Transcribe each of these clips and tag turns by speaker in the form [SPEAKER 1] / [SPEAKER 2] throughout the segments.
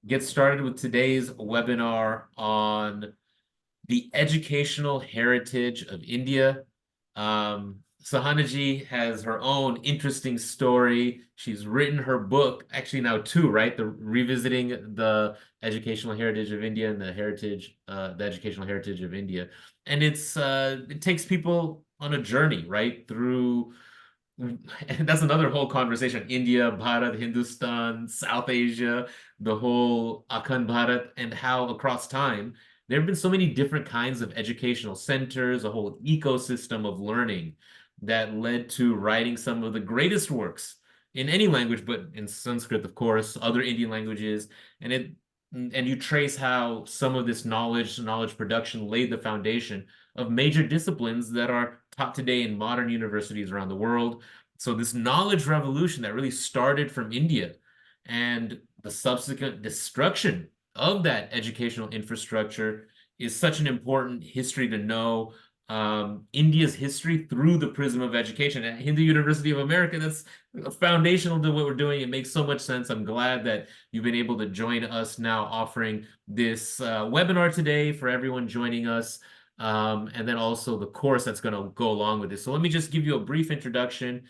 [SPEAKER 1] get started with today's webinar on the educational heritage of India. Sahanaji has her own interesting story. She's written her book, actually now two, right? The Revisiting the Educational Heritage of India and the Educational Heritage of India. And it takes people on a journey, right? Through and that's another whole conversation. India, Bharat, Hindustan, South Asia, the whole Akhand Bharat, and how across time there have been so many different kinds of educational centers, a whole ecosystem of learning that led to writing some of the greatest works in any language, but in Sanskrit, of course, other Indian languages, and you trace how some of this knowledge production laid the foundation of major disciplines that are taught today in modern universities around the world. So this knowledge revolution that really started from India and the subsequent destruction of that educational infrastructure is such an important history to know. India's history through the prism of education. At Hindu University of America, that's foundational to what we're doing. It makes so much sense. I'm glad that you've been able to join us now, offering this webinar today for everyone joining us. And then also the course that's going to go along with this. So let me just give you a brief introduction,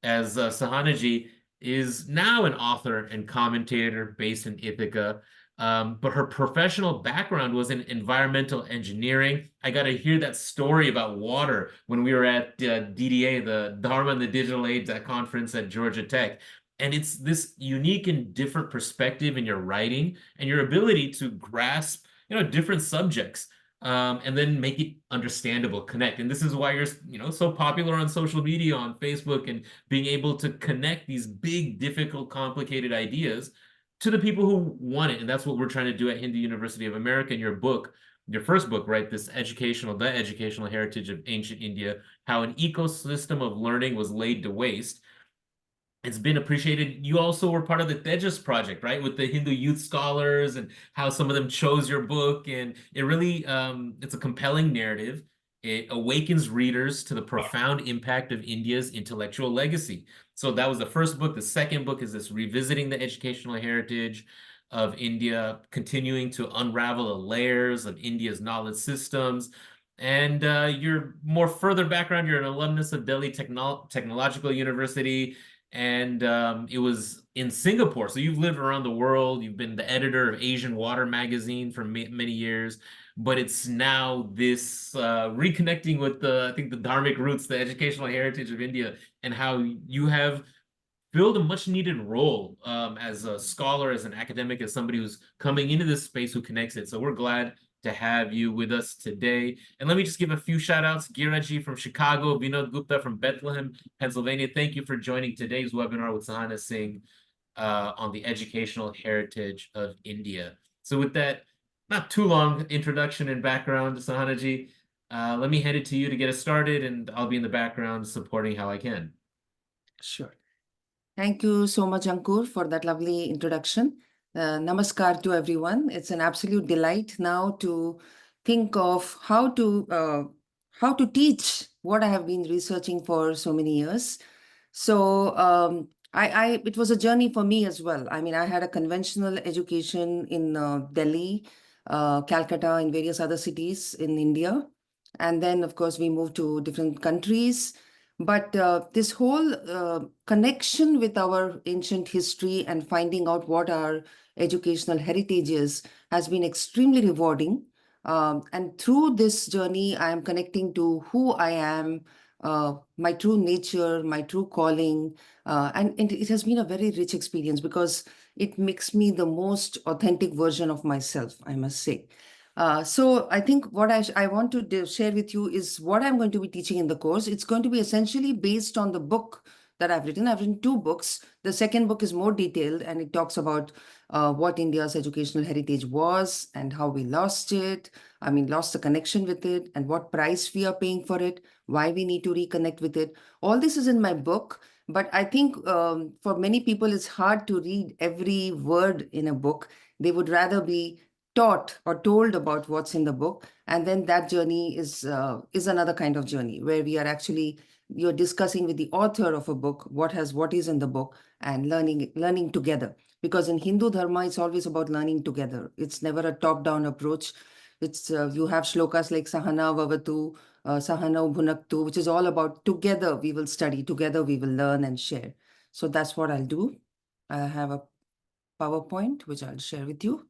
[SPEAKER 1] as Sahanaji is now an author and commentator based in Ithaca. But her professional background was in environmental engineering. I got to hear that story about water when we were at DDA, the Dharma and the Digital Age conference at Georgia Tech. And it's this unique and different perspective in your writing and your ability to grasp, different subjects, and then make it understandable, connect. And this is why you're, so popular on social media, on Facebook, and being able to connect these big, difficult, complicated ideas to the people who want it. And that's what we're trying to do at Hindu University of America. In your book, your first book, right? The educational heritage of ancient India, how an ecosystem of learning was laid to waste. It's been appreciated. You also were part of the Tejas project, right? With the Hindu youth scholars and how some of them chose your book. And it really, it's a compelling narrative. It awakens readers to the profound impact of India's intellectual legacy. So that was the first book. The second book is this Revisiting the Educational Heritage of India, continuing to unravel the layers of India's knowledge systems. And your more further background, you're an alumnus of Delhi Technological University, and it was in Singapore. So you've lived around the world. You've been the editor of Asian Water magazine for many years, but it's now this reconnecting with I think the dharmic roots, the educational heritage of India, and how you have filled a much needed role as a scholar, as an academic, as somebody who's coming into this space who connects it. So we're glad to have you with us today. And let me just give a few shout outs. Giraji from Chicago, Vinod Gupta from Bethlehem, Pennsylvania. Thank you for joining today's webinar with Sahana Singh on the educational heritage of India. So with that, not too long introduction and background, Sahanaji, let me hand it to you to get us started, and I'll be in the background supporting how I can.
[SPEAKER 2] Sure. Thank you so much, Ankur, for that lovely introduction. Namaskar to everyone. It's an absolute delight now to think of how to teach what I have been researching for so many years. So it was a journey for me as well. I mean, I had a conventional education in Delhi, Calcutta, and various other cities in India. And then, of course, we moved to different countries. But this whole connection with our ancient history and finding out what our educational heritage is has been extremely rewarding. And through this journey, I am connecting to who I am, my true nature, my true calling. And it has been a very rich experience because it makes me the most authentic version of myself, I must say. So I think what I want to share with you is what I'm going to be teaching in the course. It's going to be essentially based on the book that I've written. I've written two books. The second book is more detailed, and it talks about what India's educational heritage was and how we lost it. I mean, lost the connection with it, and what price we are paying for it, why we need to reconnect with it. All this is in my book. But I think for many people, it's hard to read every word in a book. They would rather be taught or told about what's in the book, and then that journey is another kind of journey where we are actually you're discussing with the author of a book what is in the book, and learning together. Because in Hindu Dharma, it's always about learning together. It's never a top-down approach. It's you have shlokas like Sahana Vavatu, Sahana Bhunaktu, which is all about together we will study, together we will learn and share. So that's what I'll do. I have a PowerPoint, which I'll share with you.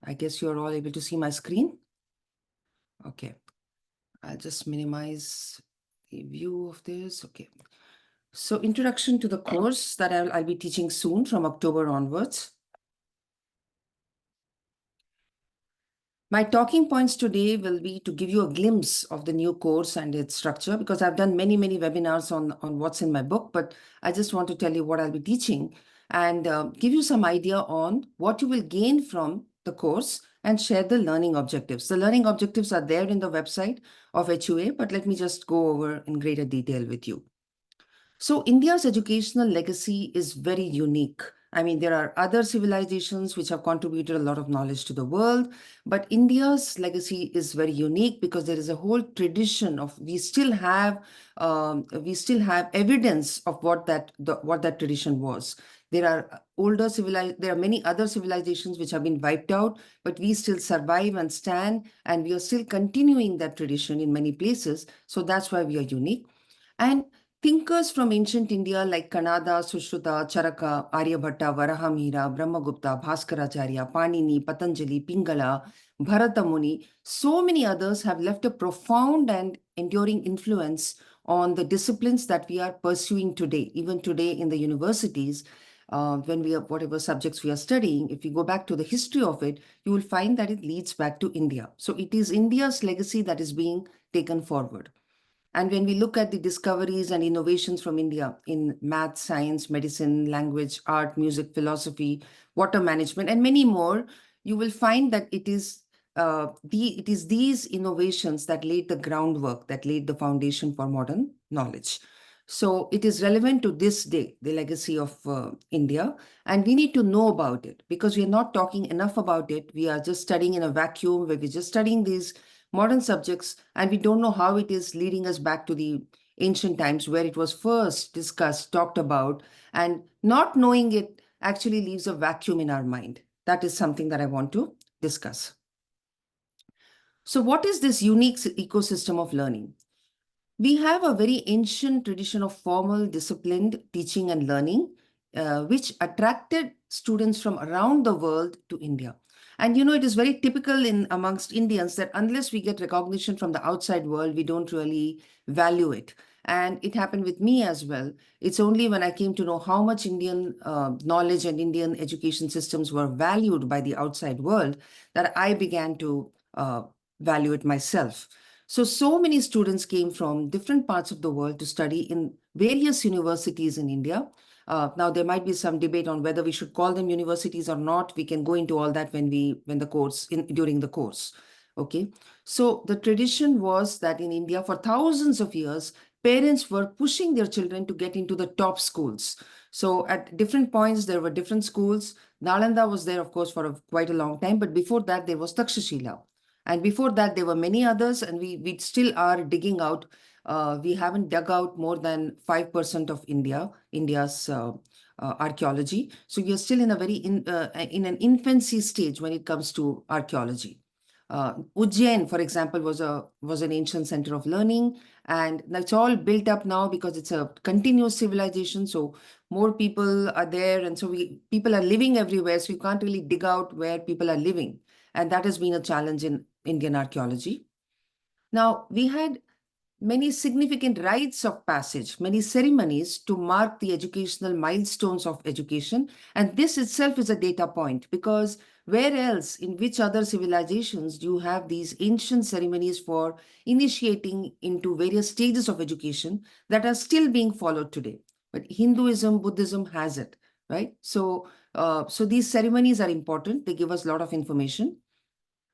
[SPEAKER 2] I guess you're all able to see my screen. Okay. I'll just minimize the view of this. Okay. So introduction to the course that I'll be teaching soon from October onwards. My talking points today will be to give you a glimpse of the new course and its structure, because I've done many, many webinars on what's in my book, but I just want to tell you what I'll be teaching and give you some idea on what you will gain from the course and share the learning objectives. The learning objectives are there in the website of HUA, but let me just go over in greater detail with you. So India's educational legacy is very unique. I mean, there are other civilizations which have contributed a lot of knowledge to the world, but India's legacy is very unique because there is a whole tradition of we still have evidence of what that tradition was. There are there are many other civilizations which have been wiped out, but we still survive and stand, and we are still continuing that tradition in many places. So that's why we are unique. And thinkers from ancient India like Kanada, Sushruta, Charaka, Aryabhatta, Varahamihira, Brahmagupta, Bhaskaracharya, Panini, Patanjali, Pingala, Bharata Muni, so many others have left a profound and enduring influence on the disciplines that we are pursuing today, even today in the universities. When we are, whatever subjects we are studying, if we go back to the history of it, you will find that it leads back to India. So it is India's legacy that is being taken forward. And when we look at the discoveries and innovations from India in math, science, medicine, language, art, music, philosophy, water management, and many more, you will find that it is these innovations that laid the groundwork, that laid the foundation for modern knowledge. So it is relevant to this day, the legacy of India, and we need to know about it because we are not talking enough about it. We are just studying in a vacuum where we're just studying these modern subjects, and we don't know how it is leading us back to the ancient times where it was first discussed, talked about, and not knowing it actually leaves a vacuum in our mind. That is something that I want to discuss. So what is this unique ecosystem of learning? We have a very ancient tradition of formal, disciplined teaching and learning, which attracted students from around the world to India. And you know, it is very typical in amongst Indians that unless we get recognition from the outside world, we don't really value it. And it happened with me as well. It's only when I came to know how much Indian knowledge and Indian education systems were valued by the outside world that I began to value it myself. So many students came from different parts of the world to study in various universities in India. Now, there might be some debate on whether we should call them universities or not. We can go into all that during the course. Okay. So the tradition was that in India for thousands of years, parents were pushing their children to get into the top schools. So at different points, there were different schools. Nalanda was there, of course, for quite a long time. But before that, there was Takshashila. And before that, there were many others, and we still are digging out. We haven't dug out more than 5% of India's archaeology. So we are still in a in an infancy stage when it comes to archaeology. Ujjain, for example, was an ancient center of learning, and it's all built up now because it's a continuous civilization. So more people are there, and so people are living everywhere. So you can't really dig out where people are living. And that has been a challenge in Indian archaeology. Now, we had many significant rites of passage, many ceremonies to mark the educational milestones of education. And this itself is a data point because where else, in which other civilizations do you have these ancient ceremonies for initiating into various stages of education that are still being followed today? But Hinduism, Buddhism has it, right? So these ceremonies are important. They give us a lot of information.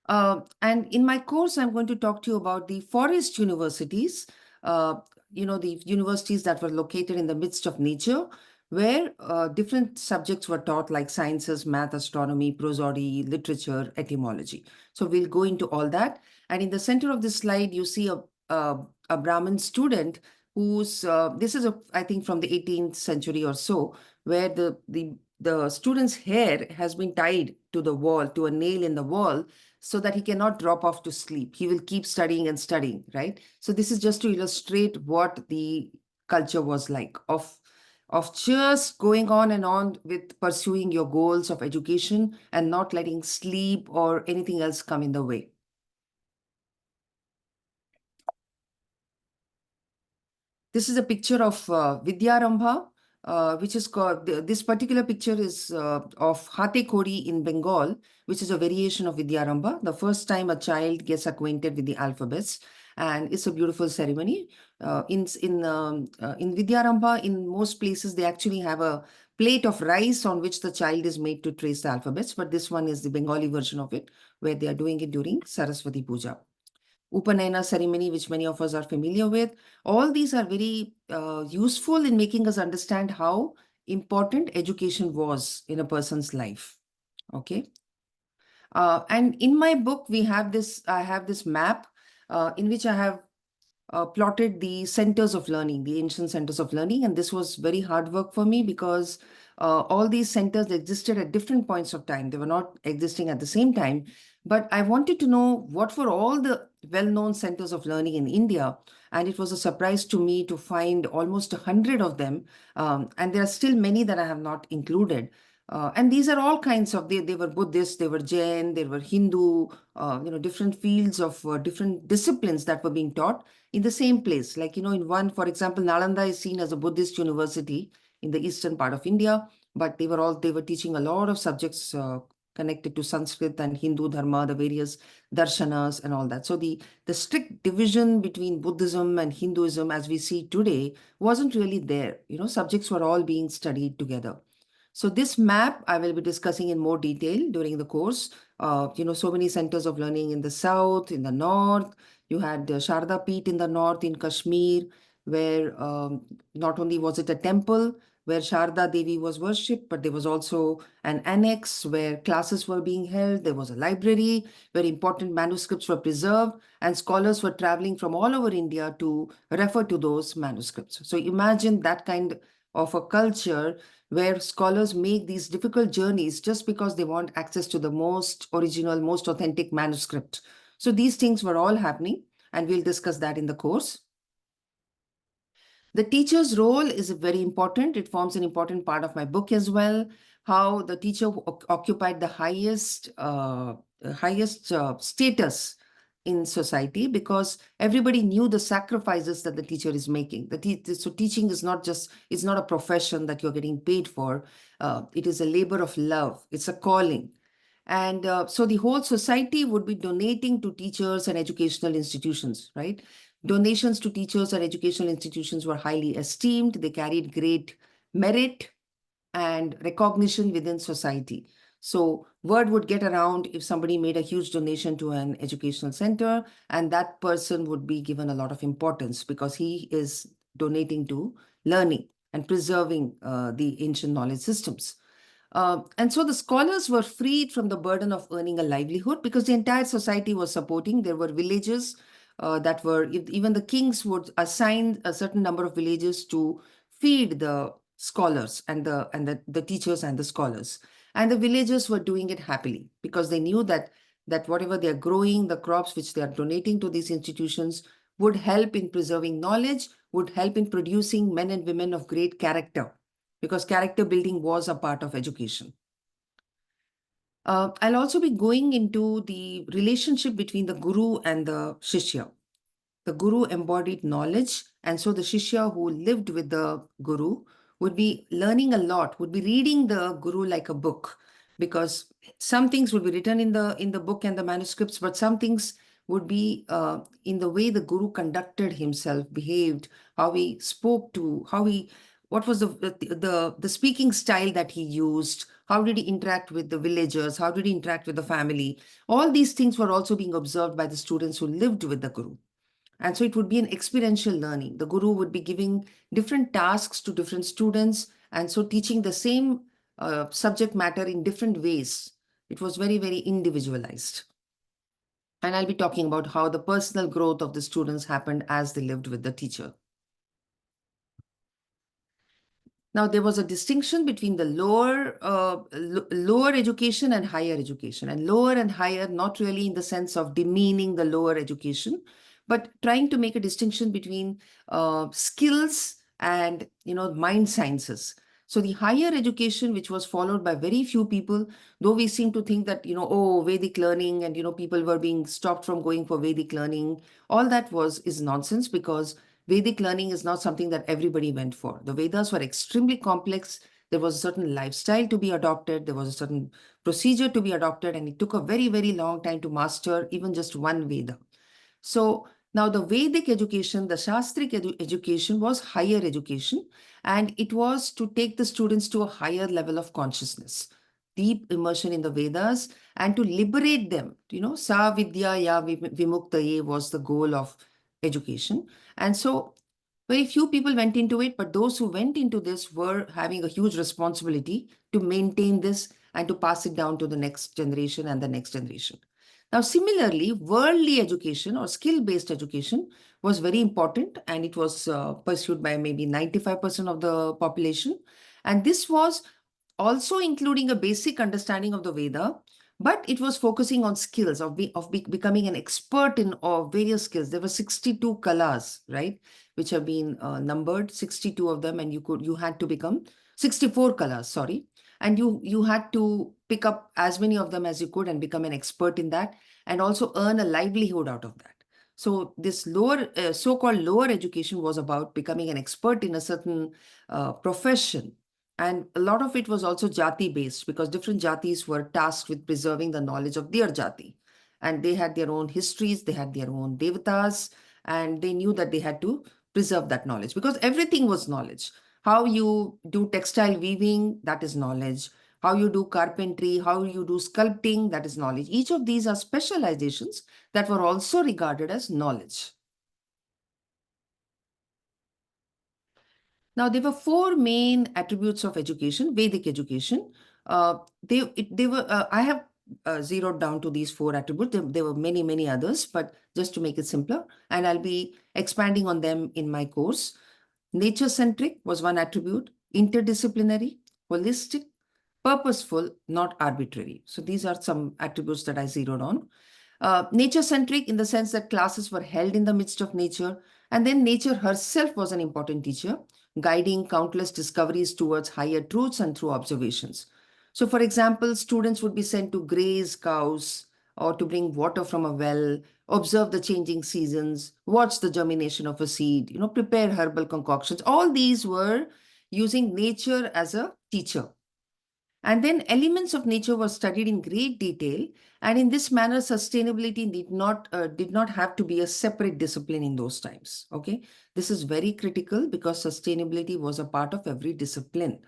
[SPEAKER 2] And in my course, I'm going to talk to you about the forest universities, the universities that were located in the midst of nature, where different subjects were taught like sciences, math, astronomy, prosody, literature, etymology. So we'll go into all that. And in the center of this slide, you see a Brahmin student who's this is I think from the 18th century or so, where the student's hair has been tied to the wall, to a nail in the wall, so that he cannot drop off to sleep. He will keep studying and studying, right? So this is just to illustrate what the culture was like of just going on and on with pursuing your goals of education and not letting sleep or anything else come in the way. This is a picture of Vidyarambha, which is called, this particular picture is of Hate Kori in Bengal, which is a variation of Vidyarambha, the first time a child gets acquainted with the alphabets. And it's a beautiful ceremony. In Vidyarambha, in most places, they actually have a plate of rice on which the child is made to trace the alphabets. But this one is the Bengali version of it, where they are doing it during Saraswati Puja. Upanayana ceremony, which many of us are familiar with. All these are very useful in making us understand how important education was in a person's life. Okay. And in my book, I have this map in which I have plotted the centers of learning, the ancient centers of learning. And this was very hard work for me because all these centers existed at different points of time. They were not existing at the same time. But I wanted to know what were all the well-known centers of learning in India. And it was a surprise to me to find almost 100 of them. And there are still many that I have not included. And these are all kinds of, they were Buddhist, they were Jain, they were Hindu, different fields of different disciplines that were being taught in the same place. Like, in one, for example, Nalanda is seen as a Buddhist university in the eastern part of India, but they were teaching a lot of subjects connected to Sanskrit and Hindu Dharma, the various darshanas and all that. So the strict division between Buddhism and Hinduism as we see today wasn't really there. Subjects were all being studied together. So this map I will be discussing in more detail during the course. So many centers of learning in the south, in the north. You had Sharda Peeth in the north in Kashmir, where not only was it a temple where Sharda Devi was worshipped, but there was also an annex where classes were being held. There was a library where important manuscripts were preserved, and scholars were traveling from all over India to refer to those manuscripts. So imagine that kind of a culture where scholars make these difficult journeys just because they want access to the most original, most authentic manuscript. So these things were all happening, and we'll discuss that in the course. The teacher's role is very important. It forms an important part of my book as well. How the teacher occupied the highest status in society because everybody knew the sacrifices that the teacher is making. So teaching is not a profession that you're getting paid for. It is a labor of love. It's a calling. And so the whole society would be donating to teachers and educational institutions, right? Donations to teachers and educational institutions were highly esteemed. They carried great merit and recognition within society. So word would get around if somebody made a huge donation to an educational center, and that person would be given a lot of importance because he is donating to learning and preserving the ancient knowledge systems. And so the scholars were freed from the burden of earning a livelihood because the entire society was supporting. There were villages that were, even the kings would assign a certain number of villages to feed the scholars and the teachers and the scholars. And the villagers were doing it happily because they knew that whatever they are growing, the crops which they are donating to these institutions would help in preserving knowledge, would help in producing men and women of great character because character building was a part of education. I'll also be going into the relationship between the guru and the shishya. The guru embodied knowledge, and so the shishya who lived with the guru would be learning a lot, would be reading the guru like a book, because some things would be written in the book and the manuscripts, but some things would be in the way the guru conducted himself, behaved, how he spoke to, what was the speaking style that he used, how did he interact with the villagers, how did he interact with the family. All these things were also being observed by the students who lived with the guru. And so it would be an experiential learning. The guru would be giving different tasks to different students, and so teaching the same subject matter in different ways. It was very, very individualized. And I'll be talking about how the personal growth of the students happened as they lived with the teacher. Now, there was a distinction between the lower education and higher education, and lower and higher, not really in the sense of demeaning the lower education, but trying to make a distinction between skills and, mind sciences. So the higher education, which was followed by very few people, though we seem to think that, oh, Vedic learning and, people were being stopped from going for Vedic learning, all that is nonsense, because Vedic learning is not something that everybody went for. The Vedas were extremely complex. There was a certain lifestyle to be adopted. There was a certain procedure to be adopted. And it took a very, very long time to master even just one Veda. So now the Vedic education, the Shastric education was higher education. And it was to take the students to a higher level of consciousness, deep immersion in the Vedas, and to liberate them. Sa vidya ya vimuktaye was the goal of education. And so very few people went into it, but those who went into this were having a huge responsibility to maintain this and to pass it down to the next generation and the next generation. Now, similarly, worldly education or skill-based education was very important, and it was pursued by maybe 95% of the population. And this was also including a basic understanding of the Veda, but it was focusing on skills of becoming an expert in various skills. There were 62 kalas, right, which have been numbered, 62 of them, and you had to become 64 kalas, sorry, and you had to pick up as many of them as you could and become an expert in that, and also earn a livelihood out of that. So this so-called lower education was about becoming an expert in a certain profession, and a lot of it was also jati based, because different jatis were tasked with preserving the knowledge of their jati. And they had their own histories, they had their own devatas, and they knew that they had to preserve that knowledge, because everything was knowledge. How you do textile weaving, that is knowledge. How you do carpentry, how you do sculpting, that is knowledge. Each of these are specializations that were also regarded as knowledge. Now, there were four main attributes of education, Vedic education. I have zeroed down to these four attributes. There were many, many others, but just to make it simpler, and I'll be expanding on them in my course. Nature-centric was one attribute, interdisciplinary, holistic, purposeful, not arbitrary. So these are some attributes that I zeroed on. Nature-centric in the sense that classes were held in the midst of nature, and then nature herself was an important teacher, guiding countless discoveries towards higher truths and through observations. So, for example, students would be sent to graze cows or to bring water from a well, observe the changing seasons, watch the germination of a seed, prepare herbal concoctions. All these were using nature as a teacher. And then elements of nature were studied in great detail. And in this manner, sustainability did not have to be a separate discipline in those times. Okay, this is very critical, because sustainability was a part of every discipline.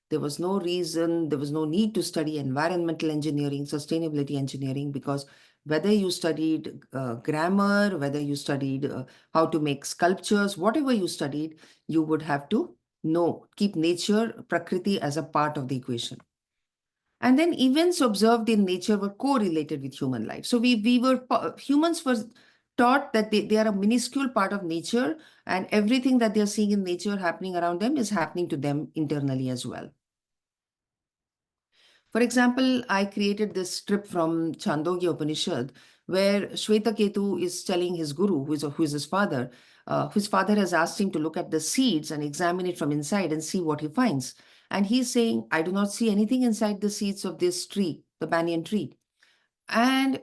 [SPEAKER 2] There was no reason, there was no need to study environmental engineering, sustainability engineering, because whether you studied grammar, whether you studied how to make sculptures, whatever you studied, you would have to keep nature, Prakriti, as a part of the equation. And then events observed in nature were correlated with human life. So humans were taught that they are a minuscule part of nature, and everything that they're seeing in nature happening around them is happening to them internally as well. For example, I created this strip from Chandogya Upanishad, where Shvetaketu is telling his guru, who is his father, whose father has asked him to look at the seeds and examine it from inside and see what he finds. And he's saying, I do not see anything inside the seeds of this tree, the banyan tree. And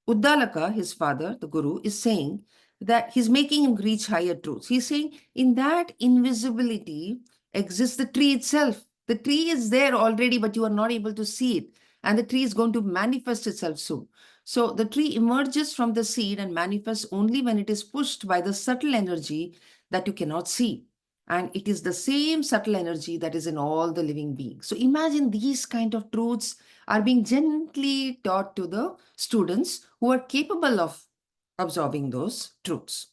[SPEAKER 2] Uddalaka, his father, the guru, is saying that he's making him reach higher truths. He's saying in that invisibility exists the tree itself. The tree is there already, but you are not able to see it. And the tree is going to manifest itself soon. So the tree emerges from the seed and manifests only when it is pushed by the subtle energy that you cannot see. And it is the same subtle energy that is in all the living beings. So imagine these kind of truths are being gently taught to the students who are capable of absorbing those truths.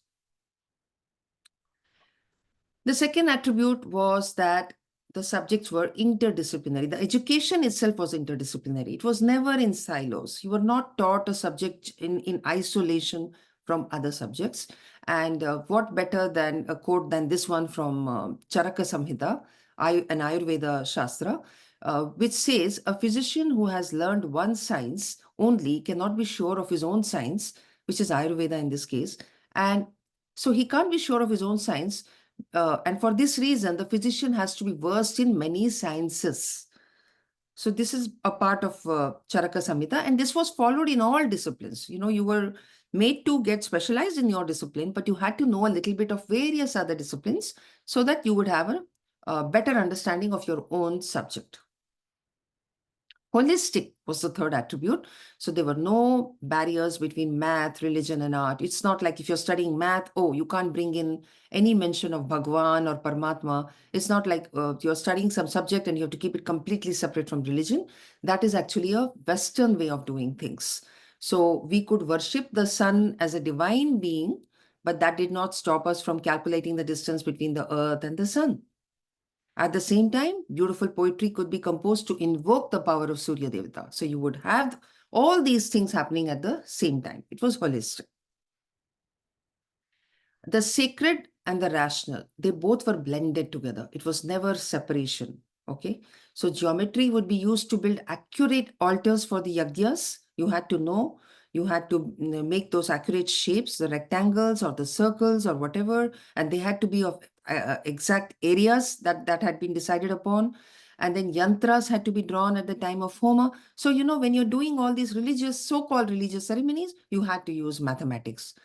[SPEAKER 2] The second attribute was that the subjects were interdisciplinary. The education itself was interdisciplinary. It was never in silos. You were not taught a subject in isolation from other subjects. And what better than a quote than this one from Charaka Samhita, an Ayurveda Shastra, which says a physician who has learned one science only cannot be sure of his own science, which is Ayurveda in this case. And so he can't be sure of his own science, and for this reason, the physician has to be versed in many sciences. So this is a part of Charaka Samhita, and this was followed in all disciplines. You know, you were made to get specialized in your discipline, but you had to know a little bit of various other disciplines so that you would have a better understanding of your own subject. Holistic was the third attribute. So there were no barriers between math, religion, and art. It's not like if you're studying math, oh, you can't bring in any mention of Bhagwan or Paramatma. It's not like you're studying some subject and you have to keep it completely separate from religion. That is actually a Western way of doing things. So we could worship the sun as a divine being, but that did not stop us from calculating the distance between the earth and the sun. At the same time, beautiful poetry could be composed to invoke the power of Surya Devata. So you would have all these things happening at the same time. It was holistic. The sacred and the rational, they both were blended together. It was never separation. Okay. So geometry would be used to build accurate altars for the yajnas. You had to know, you had to make those accurate shapes, the rectangles or the circles or whatever, and they had to be of exact areas that had been decided upon. And then yantras had to be drawn at the time of Homa. So, you know, when you're doing all these religious, so-called religious ceremonies, you had to use mathematics.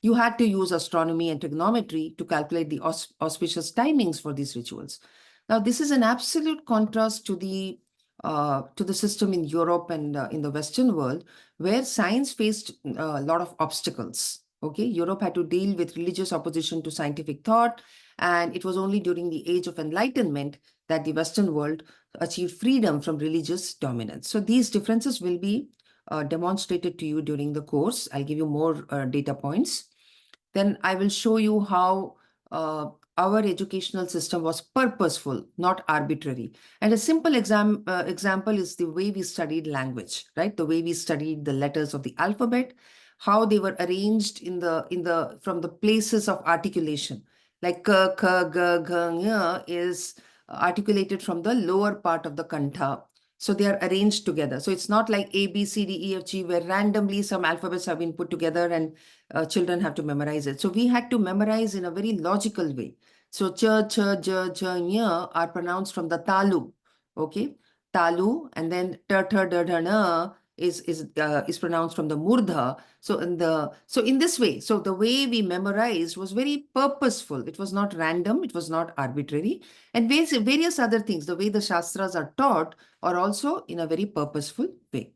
[SPEAKER 2] You had to use astronomy and trigonometry to calculate the auspicious timings for these rituals. Now, this is an absolute contrast to the system in Europe and in the Western world, where science faced a lot of obstacles. Okay, Europe had to deal with religious opposition to scientific thought, and it was only during the Age of Enlightenment that the Western world achieved freedom from religious dominance. So these differences will be demonstrated to you during the course. I'll give you more data points. Then I will show you how our educational system was purposeful, not arbitrary. And a simple example is the way we studied language, right? The way we studied the letters of the alphabet, how they were arranged from the places of articulation. Like k, k, g, g, ng is articulated from the lower part of the kantha. So they are arranged together. So it's not like A, B, C, D, E, F, G, where randomly some alphabets have been put together and children have to memorize it. So we had to memorize in a very logical way. So ch, ch, j, j, nya are pronounced from the talu. Okay, talu, and then t, t, d, d, na is pronounced from the murdha. So in this way, so the way we memorized was very purposeful. It was not random. It was not arbitrary. And various other things, the way the shastras are taught are also in a very purposeful way.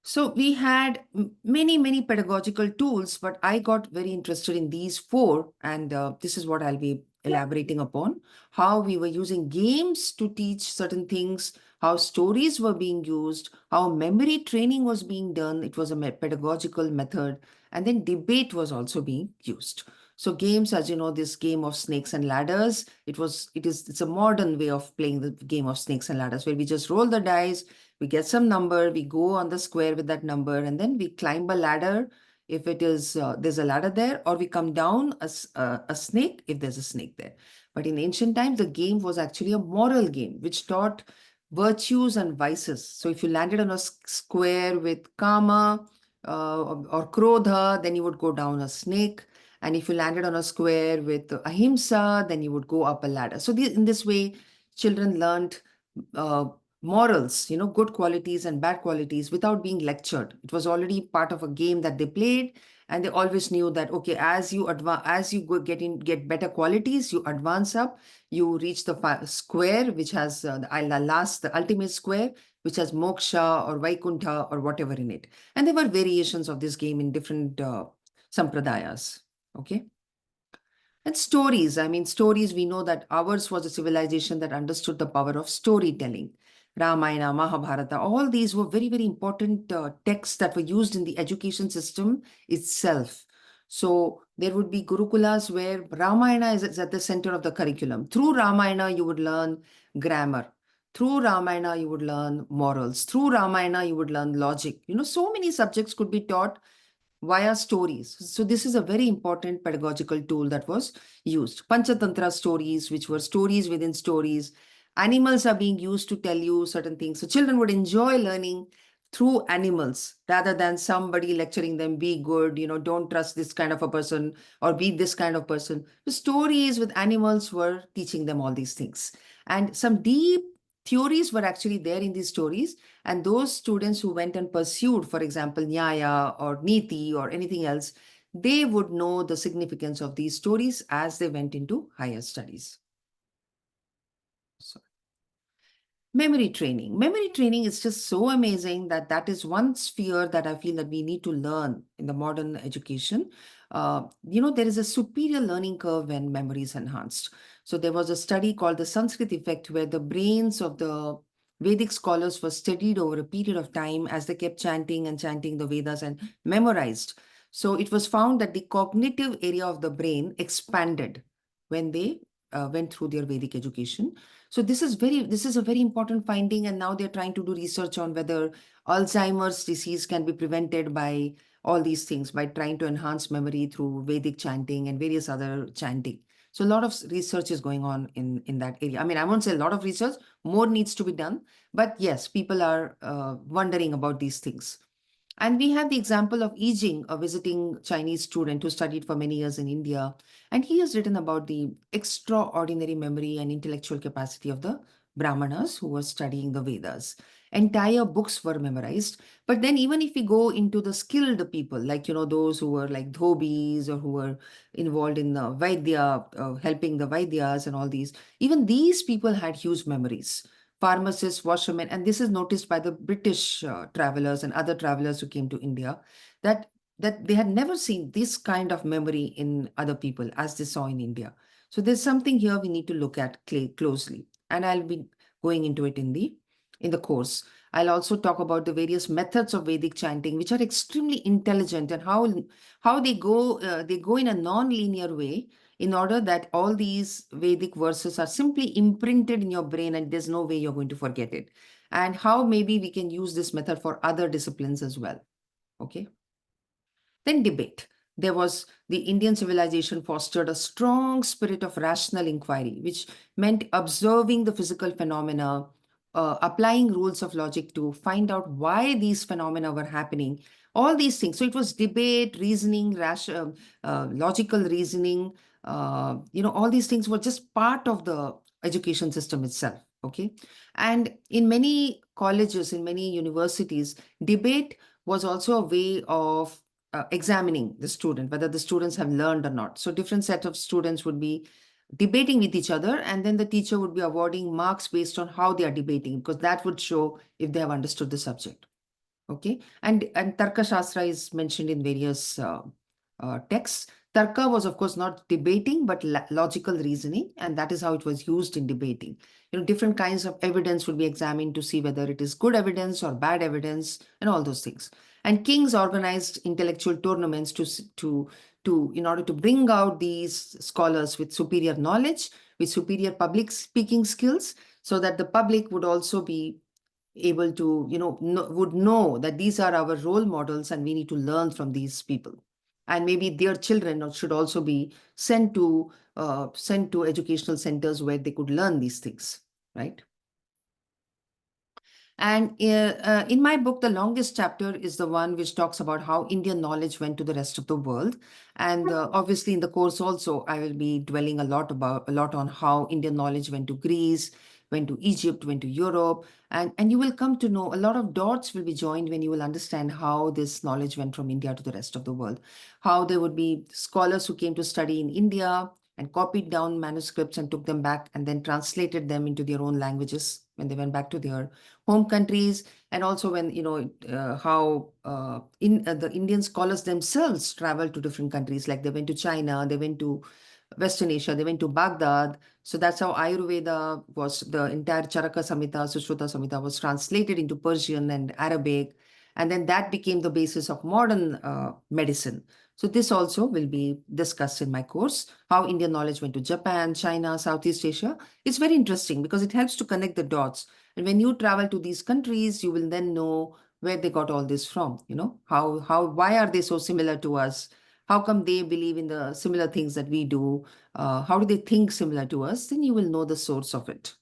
[SPEAKER 2] So we had many, many pedagogical tools, but I got very interested in these four, and this is what I'll be elaborating upon. How we were using games to teach certain things, how stories were being used, how memory training was being done. It was a pedagogical method, and then debate was also being used. So games, as you know, this game of snakes and ladders, it's a modern way of playing the game of snakes and ladders, where we just roll the dice, we get some number, we go on the square with that number, and then we climb a ladder if it is, there's a ladder there, or we come down a snake if there's a snake there. But in ancient times, the game was actually a moral game, which taught virtues and vices. So if you landed on a square with kama or krodha, then you would go down a snake. And if you landed on a square with ahimsa, then you would go up a ladder. So in this way, children learned uh, morals, you know, good qualities and bad qualities without being lectured. It was already part of a game that they played, and they always knew that, okay, as you get better qualities, you advance up, you reach the square, which has the ultimate square, which has moksha or vaikuntha or whatever in it. And there were variations of this game in different sampradayas. Okay. And stories, I mean, stories, we know that ours was a civilization that understood the power of storytelling. Ramayana, Mahabharata, all these were very, very important texts that were used in the education system itself. So there would be gurukulas where Ramayana is at the center of the curriculum. Through Ramayana, you would learn grammar. Through Ramayana, you would learn morals. Through Ramayana, you would learn logic. So many subjects could be taught via stories. So this is a very important pedagogical tool that was used. Panchatantra stories, which were stories within stories. Animals are being used to tell you certain things. So children would enjoy learning through animals rather than somebody lecturing them, be good, don't trust this kind of a person or be this kind of person. The stories with animals were teaching them all these things. And some deep theories were actually there in these stories, and those students who went and pursued, for example, Nyaya or Niti or anything else, they would know the significance of these stories as they went into higher studies. So, memory training. Memory training is just so amazing that is one sphere that I feel that we need to learn in the modern education. There is a superior learning curve when memory is enhanced. So there was a study called the Sanskrit effect where the brains of the Vedic scholars were studied over a period of time as they kept chanting and chanting the Vedas and memorized. So it was found that the cognitive area of the brain expanded when they went through their Vedic education. So this is a very important finding, and now they're trying to do research on whether Alzheimer's disease can be prevented by all these things, by trying to enhance memory through Vedic chanting and various other chanting. So a lot of research is going on in that area. I mean, I won't say a lot of research, more needs to be done, but yes, people are wondering about these things. And we have the example of Yi Jing, a visiting Chinese student who studied for many years in India. And he has written about the extraordinary memory and intellectual capacity of the Brahmanas who were studying the Vedas. Entire books were memorized. But then even if we go into the skilled people, like, those who were like dhobis or who were involved in the Vaidya, helping the Vaidyas and all these, even these people had huge memories. Pharmacists, washermen, and this is noticed by the British travelers and other travelers who came to India, that they had never seen this kind of memory in other people as they saw in India. So there's something here we need to look at closely, and I'll be going into it in the course. I'll also talk about the various methods of Vedic chanting, which are extremely intelligent, and how they go in a non-linear way in order that all these Vedic verses are simply imprinted in your brain and there's no way you're going to forget it. And how maybe we can use this method for other disciplines as well. Okay. Then debate. There was the Indian civilization fostered a strong spirit of rational inquiry, which meant observing the physical phenomena, applying rules of logic to find out why these phenomena were happening, all these things. So it was debate, reasoning, logical reasoning. All these things were just part of the education system itself. Okay. And in many colleges, in many universities, debate was also a way of examining the student, whether the students have learned or not. So different set of students would be debating with each other, and then the teacher would be awarding marks based on how they are debating, because that would show if they have understood the subject. Okay. And Tarka Shastra is mentioned in various texts. Tarka was, of course, not debating, but logical reasoning, and that is how it was used in debating. Different kinds of evidence would be examined to see whether it is good evidence or bad evidence, and all those things. And kings organized intellectual tournaments in order to bring out these scholars with superior knowledge, with superior public speaking skills, so that the public would also be able to, would know that these are our role models and we need to learn from these people. And maybe their children should also be sent to educational centers where they could learn these things, right? And in my book, the longest chapter is the one which talks about how Indian knowledge went to the rest of the world. And obviously, in the course also, I will be dwelling a lot on how Indian knowledge went to Greece, went to Egypt, went to Europe, and you will come to know a lot of dots will be joined when you will understand how this knowledge went from India to the rest of the world. How there would be scholars who came to study in India and copied down manuscripts and took them back and then translated them into their own languages when they went back to their home countries. And also when, how the Indian scholars themselves traveled to different countries, like they went to China, they went to Western Asia, they went to Baghdad. So that's how Ayurveda was, the entire Charaka Samhita, Sushruta Samhita was translated into Persian and Arabic. And then that became the basis of modern medicine. So this also will be discussed in my course, how Indian knowledge went to Japan, China, Southeast Asia. It's very interesting because it helps to connect the dots. And when you travel to these countries, you will then know where they got all this from, why are they so similar to us? How come they believe in the similar things that we do? How do they think similar to us? Then you will know the source of it.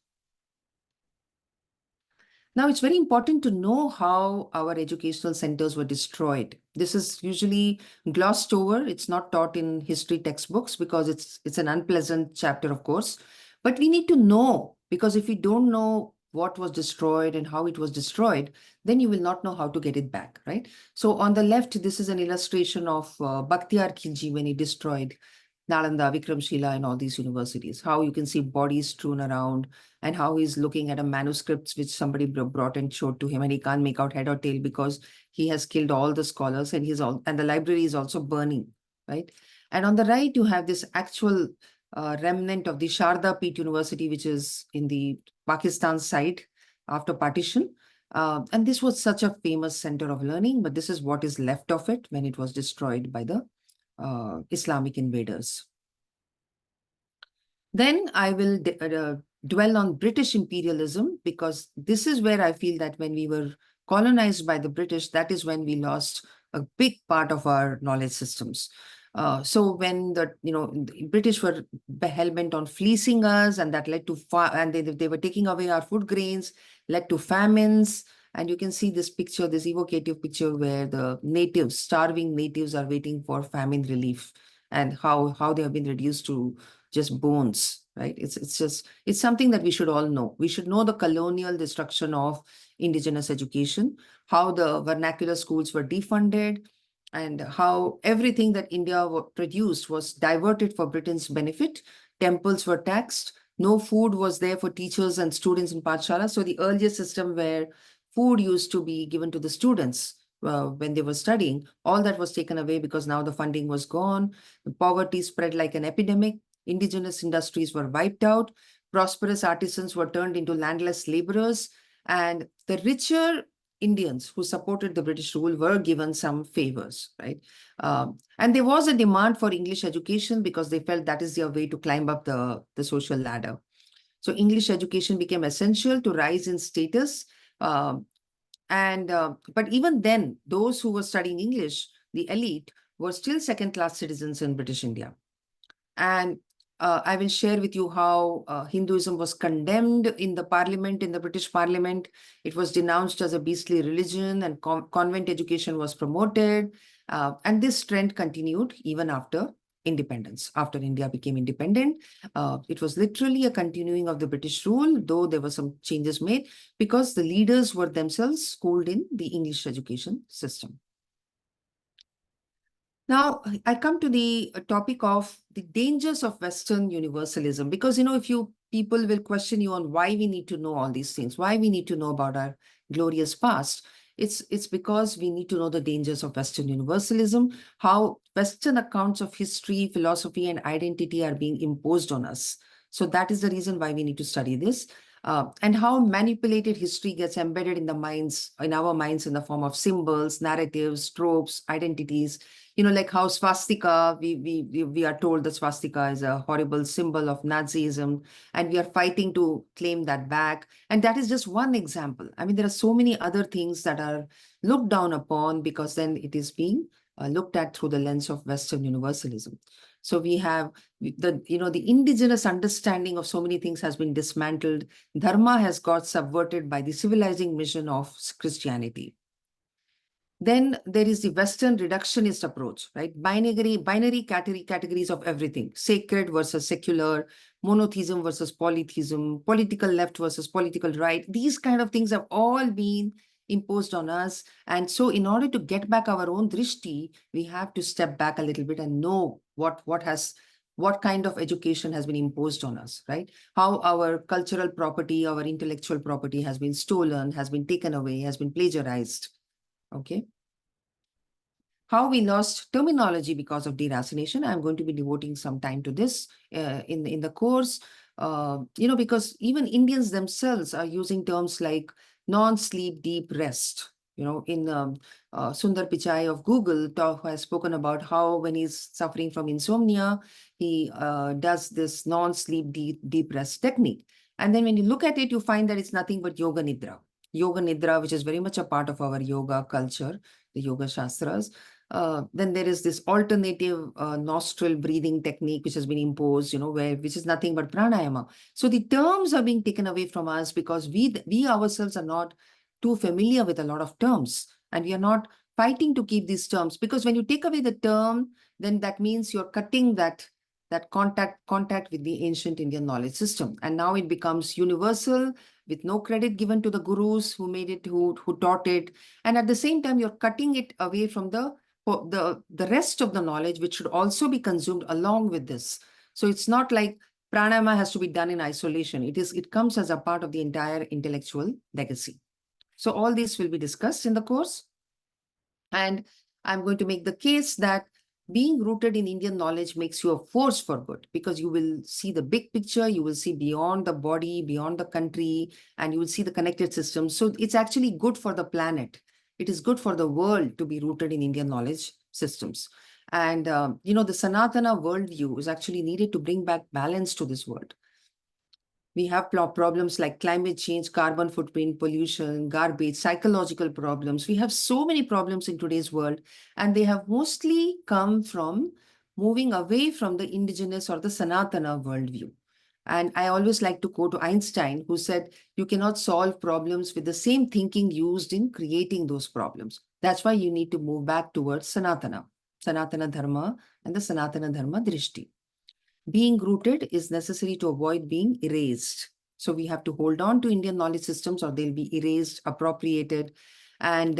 [SPEAKER 2] Now, it's very important to know how our educational centers were destroyed. This is usually glossed over. It's not taught in history textbooks because it's an unpleasant chapter, of course. But we need to know, because if we don't know what was destroyed and how it was destroyed, then you will not know how to get it back, right? So on the left, this is an illustration of Bakhtiyar Khilji when he destroyed Nalanda, Vikramshila, and all these universities, how you can see bodies strewn around, and how he's looking at a manuscript which somebody brought and showed to him, and he can't make out head or tail because he has killed all the scholars, and the library is also burning, right? And on the right, you have this actual remnant of the Sharda Peeth University, which is in the Pakistan side after partition. And this was such a famous center of learning, but this is what is left of it when it was destroyed by the Islamic invaders. Then I will dwell on British imperialism, because this is where I feel that when we were colonized by the British, that is when we lost a big part of our knowledge systems. So when the British were hell-bent on fleecing us, and that led to and they were taking away our food grains, led to famines. And you can see this picture, this evocative picture, where the natives, starving natives, are waiting for famine relief, and how they have been reduced to just bones, right? It's something that we should all know. We should know the colonial destruction of indigenous education, how the vernacular schools were defunded, and how everything that India produced was diverted for Britain's benefit. Temples were taxed. No food was there for teachers and students in Pathshala. So the earlier system where food used to be given to the students when they were studying, all that was taken away because now the funding was gone. The poverty spread like an epidemic. Indigenous industries were wiped out. Prosperous artisans were turned into landless laborers. And the richer Indians who supported the British rule were given some favors, right? And there was a demand for English education because they felt that is their way to climb up the social ladder. So English education became essential to rise in status. But even then, those who were studying English, the elite, were still second-class citizens in British India. And I will share with you how Hinduism was condemned in the parliament, in the British parliament. It was denounced as a beastly religion, and convent education was promoted. And this trend continued even after independence. After India became independent, it was literally a continuing of the British rule, though there were some changes made because the leaders were themselves schooled in the English education system. Now, I come to the topic of the dangers of Western universalism, because, if people will question you on why we need to know all these things, why we need to know about our glorious past, it's because we need to know the dangers of Western universalism, how Western accounts of history, philosophy, and identity are being imposed on us. So that is the reason why we need to study this. And how manipulated history gets embedded in our minds in the form of symbols, narratives, tropes, identities. Like how swastika, we are told the swastika is a horrible symbol of Nazism, and we are fighting to claim that back. And that is just one example. I mean, there are so many other things that are looked down upon because then it is being looked at through the lens of Western universalism. So we have the indigenous understanding of so many things has been dismantled. Dharma has got subverted by the civilizing mission of Christianity. Then there is the Western reductionist approach, right? Binary categories of everything: sacred versus secular, monotheism versus polytheism, political left versus political right. These kind of things have all been imposed on us. And so in order to get back our own drishti, we have to step back a little bit and know what kind of education has been imposed on us, right? How our cultural property, our intellectual property has been stolen, has been taken away, has been plagiarized. Okay. How we lost terminology because of deracination. I'm going to be devoting some time to this in the course, because even Indians themselves are using terms like non-sleep deep rest, In Sundar Pichai of Google has spoken about how when he's suffering from insomnia, he does this non-sleep deep rest technique. And then when you look at it, you find that it's nothing but yoga nidra. Yoga nidra, which is very much a part of our yoga culture, the yoga shastras. Then there is this alternative nostril breathing technique which has been imposed, which is nothing but pranayama. So the terms are being taken away from us because we ourselves are not too familiar with a lot of terms, and we are not fighting to keep these terms, because when you take away the term, then that means you're cutting that contact with the ancient Indian knowledge system, and now it becomes universal with no credit given to the gurus who made it, who taught it, and at the same time you're cutting it away from the rest of the knowledge which should also be consumed along with this. So it's not like pranayama has to be done in isolation. It comes as a part of the entire intellectual legacy. So all these will be discussed in the course. And I'm going to make the case that being rooted in Indian knowledge makes you a force for good, because you will see the big picture, you will see beyond the body, beyond the country, and you will see the connected systems. So it's actually good for the planet. It is good for the world to be rooted in Indian knowledge systems. And, the Sanatana worldview is actually needed to bring back balance to this world. We have problems like climate change, carbon footprint, pollution, garbage, psychological problems. We have so many problems in today's world, and they have mostly come from moving away from the indigenous or the Sanatana worldview. And I always like to quote Einstein, who said, you cannot solve problems with the same thinking used in creating those problems. That's why you need to move back towards Sanatana Dharma, and the Sanatana Dharma Drishti. Being rooted is necessary to avoid being erased. So we have to hold on to Indian knowledge systems, or they'll be erased, appropriated. And,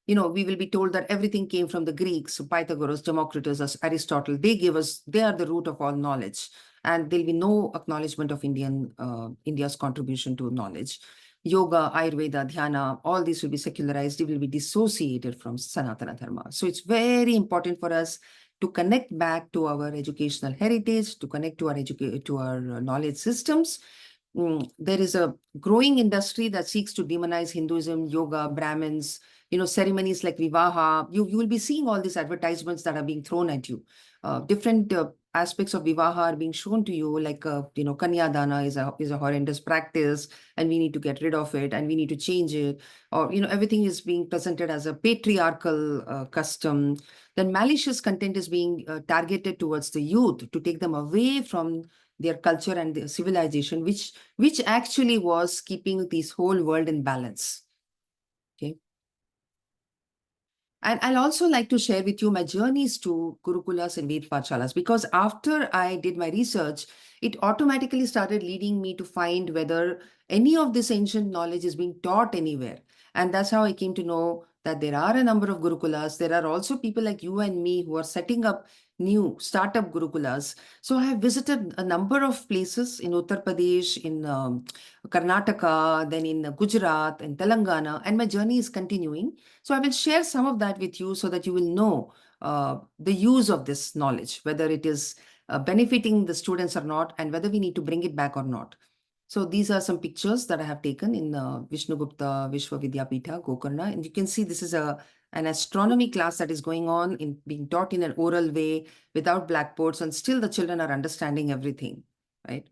[SPEAKER 2] we will be told that everything came from the Greeks, so Pythagoras, Democritus, Aristotle. They are the root of all knowledge. And there'll be no acknowledgement of India's contribution to knowledge. Yoga, Ayurveda, Dhyana, all these will be secularized. They will be dissociated from Sanatana Dharma. So it's very important for us to connect back to our educational heritage, to connect to our knowledge systems. There is a growing industry that seeks to demonize Hinduism, yoga, Brahmins, ceremonies like Vivaha. You will be seeing all these advertisements that are being thrown at you. Different aspects of Vivaha are being shown to you, like, Kanyadana is a horrendous practice, and we need to get rid of it, and we need to change it. Or, everything is being presented as a patriarchal custom. Then malicious content is being targeted towards the youth to take them away from their culture and their civilization, which actually was keeping this whole world in balance. Okay. And I'll also like to share with you my journeys to Gurukulas and Ved Pathshalas, because after I did my research, it automatically started leading me to find whether any of this ancient knowledge is being taught anywhere. And that's how I came to know that there are a number of Gurukulas. There are also people like you and me who are setting up new startup Gurukulas. So I have visited a number of places in Uttar Pradesh, in Karnataka, then in Gujarat and Telangana, and my journey is continuing. So I will share some of that with you so that you will know the use of this knowledge, whether it is benefiting the students or not, and whether we need to bring it back or not. So these are some pictures that I have taken in Vishnugupta Vishwa Vidyapitha, Gokarna. And you can see this is an astronomy class that is going on, being taught in an oral way without blackboards, and still the children are understanding everything, right?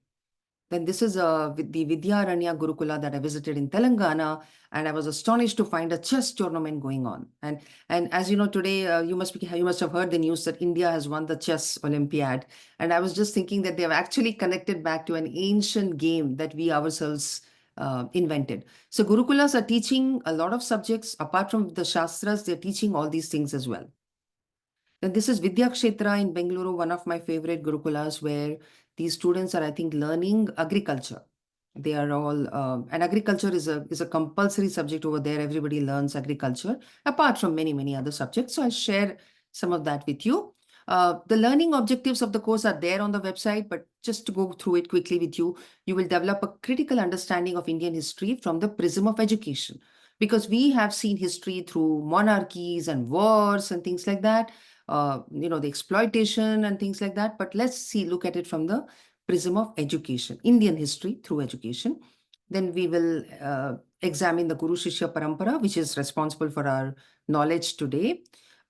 [SPEAKER 2] Then this is the Vidyaranya Gurukula that I visited in Telangana, and I was astonished to find a chess tournament going on. And as you know, today you must have heard the news that India has won the chess Olympiad. And I was just thinking that they have actually connected back to an ancient game that we ourselves invented. So Gurukulas are teaching a lot of subjects apart from the Shastras. They're teaching all these things as well. Then this is Vidya Kshetra in Bengaluru, one of my favorite Gurukulas, where these students are, I think, learning agriculture. They are all, and agriculture is a compulsory subject over there. Everybody learns agriculture, apart from many, many other subjects. So I'll share some of that with you. The learning objectives of the course are there on the website, but just to go through it quickly with you, you will develop a critical understanding of Indian history from the prism of education. Because we have seen history through monarchies and wars and things like that, the exploitation and things like that. But let's look at it from the prism of education, Indian history through education. Then we will examine the Guru Shishya Parampara, which is responsible for our knowledge today.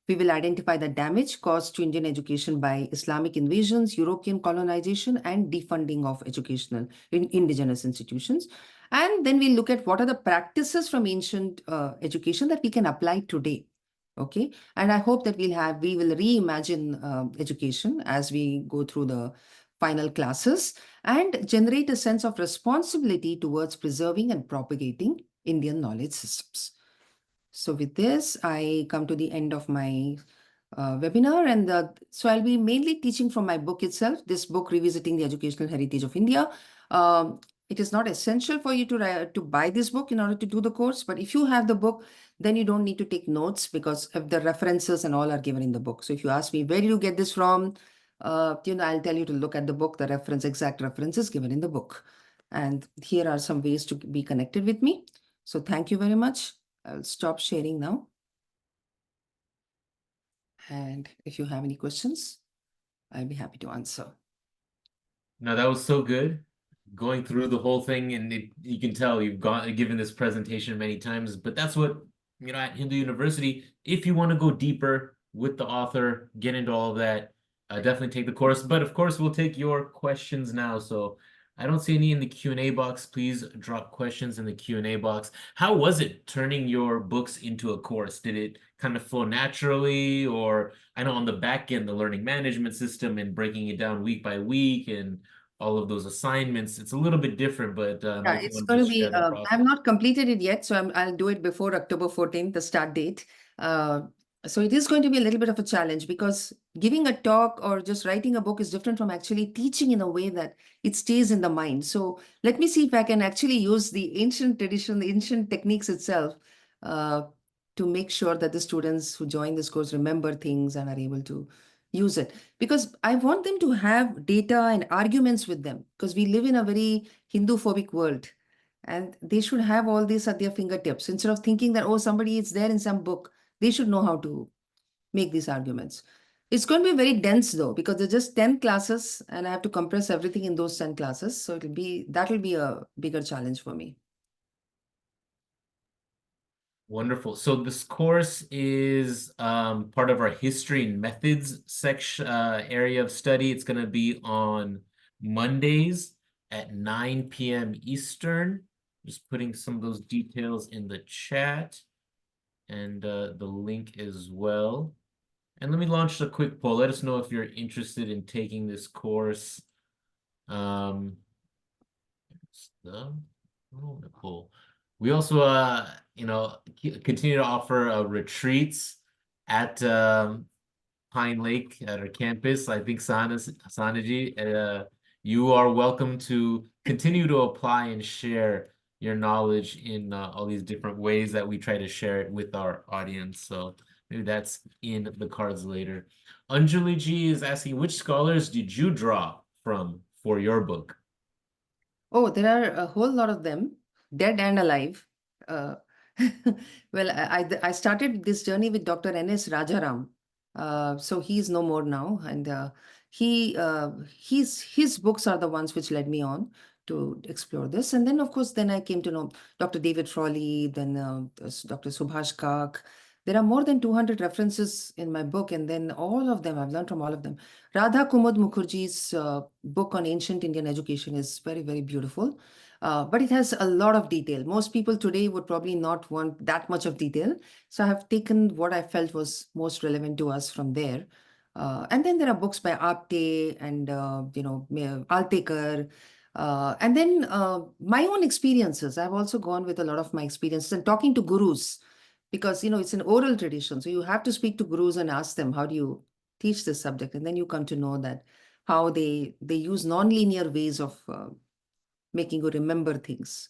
[SPEAKER 2] We will identify the damage caused to Indian education by Islamic invasions, European colonization, and defunding of educational indigenous institutions. And then we'll look at what are the practices from ancient education that we can apply today. Okay, and I hope that we will reimagine education as we go through the final classes and generate a sense of responsibility towards preserving and propagating Indian knowledge systems. So with this, I come to the end of my webinar, and so I'll be mainly teaching from my book itself, this book, Revisiting the Educational Heritage of India. It is not essential for you to buy this book in order to do the course, but if you have the book, then you don't need to take notes because of the references and all are given in the book. So if you ask me, where do you get this from? I'll tell you to look at the book, the exact reference is given in the book. And here are some ways to be connected with me. So thank you very much. I'll stop sharing now. And if you have any questions, I'll be happy to answer.
[SPEAKER 1] No, that was so good. Going through the whole thing, and you can tell you've given this presentation many times, but that's what, at Hindu University, if you want to go deeper with the author, get into all of that, definitely take the course. But of course, we'll take your questions now. So I don't see any in the Q&A box. Please drop questions in the Q&A box. How was it turning your books into a course? Did it kind of flow naturally? Or I know on the back end, the learning management system and breaking it down week by week and all of those assignments, it's a little bit different, but
[SPEAKER 2] Yeah,
[SPEAKER 1] if you
[SPEAKER 2] it's
[SPEAKER 1] want to
[SPEAKER 2] going to
[SPEAKER 1] just
[SPEAKER 2] be,
[SPEAKER 1] share the
[SPEAKER 2] I've
[SPEAKER 1] process.
[SPEAKER 2] not completed it yet, so I'll do it before October 14th, the start date. So it is going to be a little bit of a challenge because giving a talk or just writing a book is different from actually teaching in a way that it stays in the mind. So let me see if I can actually use the ancient tradition, the ancient techniques itself, uh, to make sure that the students who join this course remember things and are able to use it. Because I want them to have data and arguments with them because we live in a very Hindu-phobic world. And they should have all this at their fingertips. Instead of thinking that, oh, somebody is there in some book, they should know how to make these arguments. It's going to be very dense though, because there's just 10 classes and I have to compress everything in those 10 classes. So that'll be a bigger challenge for me.
[SPEAKER 1] Wonderful. So this course is part of our history and methods section area of study. It's going to be on Mondays at 9 p.m. Eastern. Just putting some of those details in the chat and the link as well. And let me launch a quick poll. Let us know if you're interested in taking this course. Cool. We also, continue to offer retreats at Pine Lake at our campus. I think Sanaji, you are welcome to continue to apply and share your knowledge in all these different ways that we try to share it with our audience. So maybe that's in the cards later. Anjali ji is asking, which scholars did you draw from for your book?
[SPEAKER 2] Oh, there are a whole lot of them, dead and alive. Uh, well, I started this journey with Dr. N.S. Rajaram. So he's no more now, and his books are the ones which led me on to explore this. And then, of course, then I came to know Dr. David Frawley, then Dr. Subhash Kak. There are more than 200 references in my book, and then all of them, I've learned from all of them. Radha Kumud Mukherjee's book on ancient Indian education is very, very beautiful, but it has a lot of detail. Most people today would probably not want that much of detail. So I have taken what I felt was most relevant to us from there. And then there are books by Apte and, Altekar. And then my own experiences. I've also gone with a lot of my experiences and talking to gurus because, it's an oral tradition. So you have to speak to gurus and ask them, how do you teach this subject? And then you come to know that how they use non-linear ways of making you remember things.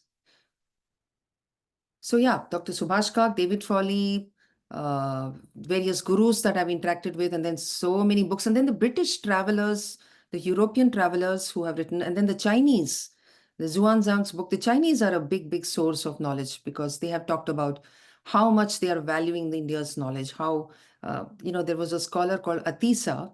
[SPEAKER 2] So yeah, Dr. Subhash Kak, David Frawley, various gurus that I've interacted with, and then so many books. And then the British travelers, the European travelers who have written, and then the Chinese, the Zhuang's book. The Chinese are a big, big source of knowledge because they have talked about how much they are valuing the India's knowledge. How, there was a scholar called Atisa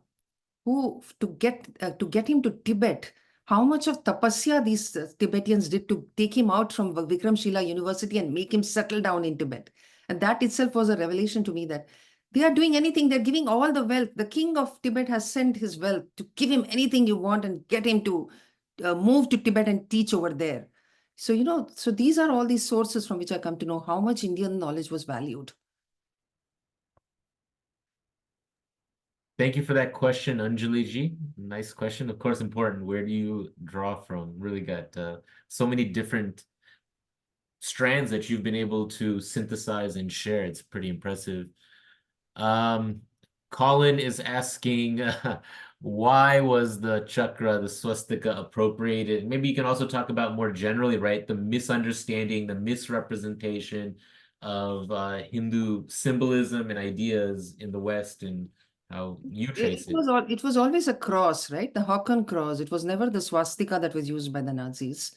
[SPEAKER 2] who to get him to Tibet, how much of tapasya these Tibetans did to take him out from Vikramshila University and make him settle down in Tibet. And that itself was a revelation to me that they are doing anything. They're giving all the wealth. The king of Tibet has sent his wealth to give him anything you want and get him to move to Tibet and teach over there. So, so these are all these sources from which I come to know how much Indian knowledge was valued.
[SPEAKER 1] Thank you for that question, Anjali ji. Nice question. Of course, important. Where do you draw from? Really got so many different strands that you've been able to synthesize and share. It's pretty impressive. Um, Colin is asking, why was the chakra, the swastika, appropriated? Maybe you can also talk about more generally, right? The misunderstanding, the misrepresentation of Hindu symbolism and ideas in the West and how you trace it.
[SPEAKER 2] It was always a cross, right? The Hakan cross. It was never the swastika that was used by the Nazis.